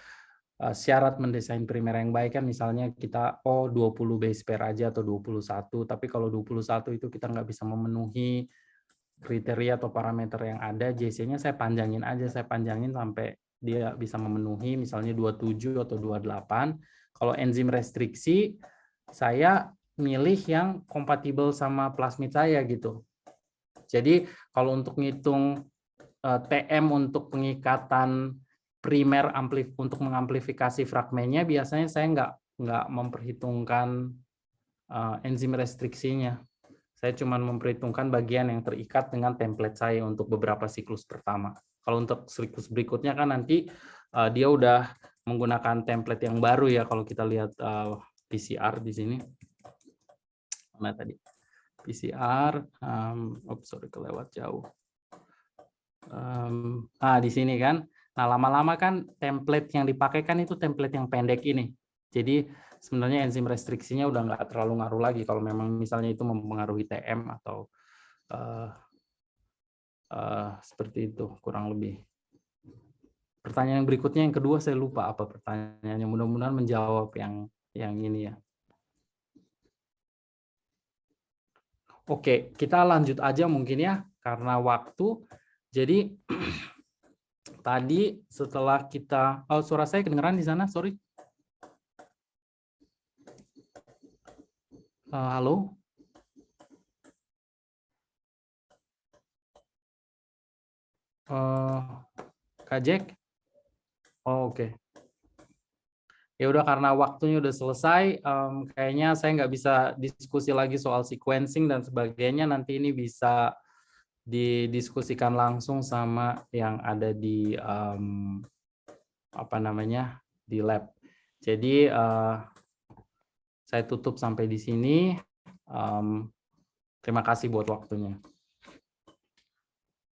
syarat mendesain primer yang baik kan misalnya kita 20 base pair aja atau 21, tapi kalau 21 itu kita nggak bisa memenuhi kriteria atau parameter yang ada, JC-nya saya panjangin aja, saya panjangin sampai dia bisa memenuhi misalnya 27 atau 28. Kalau enzim restriksi saya milih yang kompatibel sama plasmid saya gitu. Jadi kalau untuk ngitung TM untuk pengikatan primer untuk mengamplifikasi fragmennya, biasanya saya nggak memperhitungkan enzim restriksinya. Saya cuma memperhitungkan bagian yang terikat dengan template saya untuk beberapa siklus pertama. Kalau untuk siklus berikutnya kan nanti dia udah menggunakan template yang baru ya. Kalau kita lihat PCR di sini, mana tadi PCR, sorry kelewat jauh. Di sini kan. Nah, lama-lama kan template yang dipakai kan itu template yang pendek ini. Jadi sebenarnya enzim restriksinya udah nggak terlalu ngaruh lagi kalau memang misalnya itu mempengaruhi TM atau seperti itu kurang lebih. Pertanyaan yang berikutnya yang kedua saya lupa apa pertanyaannya. Mudah-mudahan menjawab yang ini ya. Oke, kita lanjut aja mungkin ya karena waktu. Jadi tadi setelah kita, suara saya kedengeran di sana, sorry. Halo? Kak Jack? Oke. Ya udah karena waktunya udah selesai, kayaknya saya nggak bisa diskusi lagi soal sequencing dan sebagainya. Nanti ini bisa didiskusikan langsung sama yang ada di di lab. Jadi saya tutup sampai di sini. Terima kasih buat waktunya.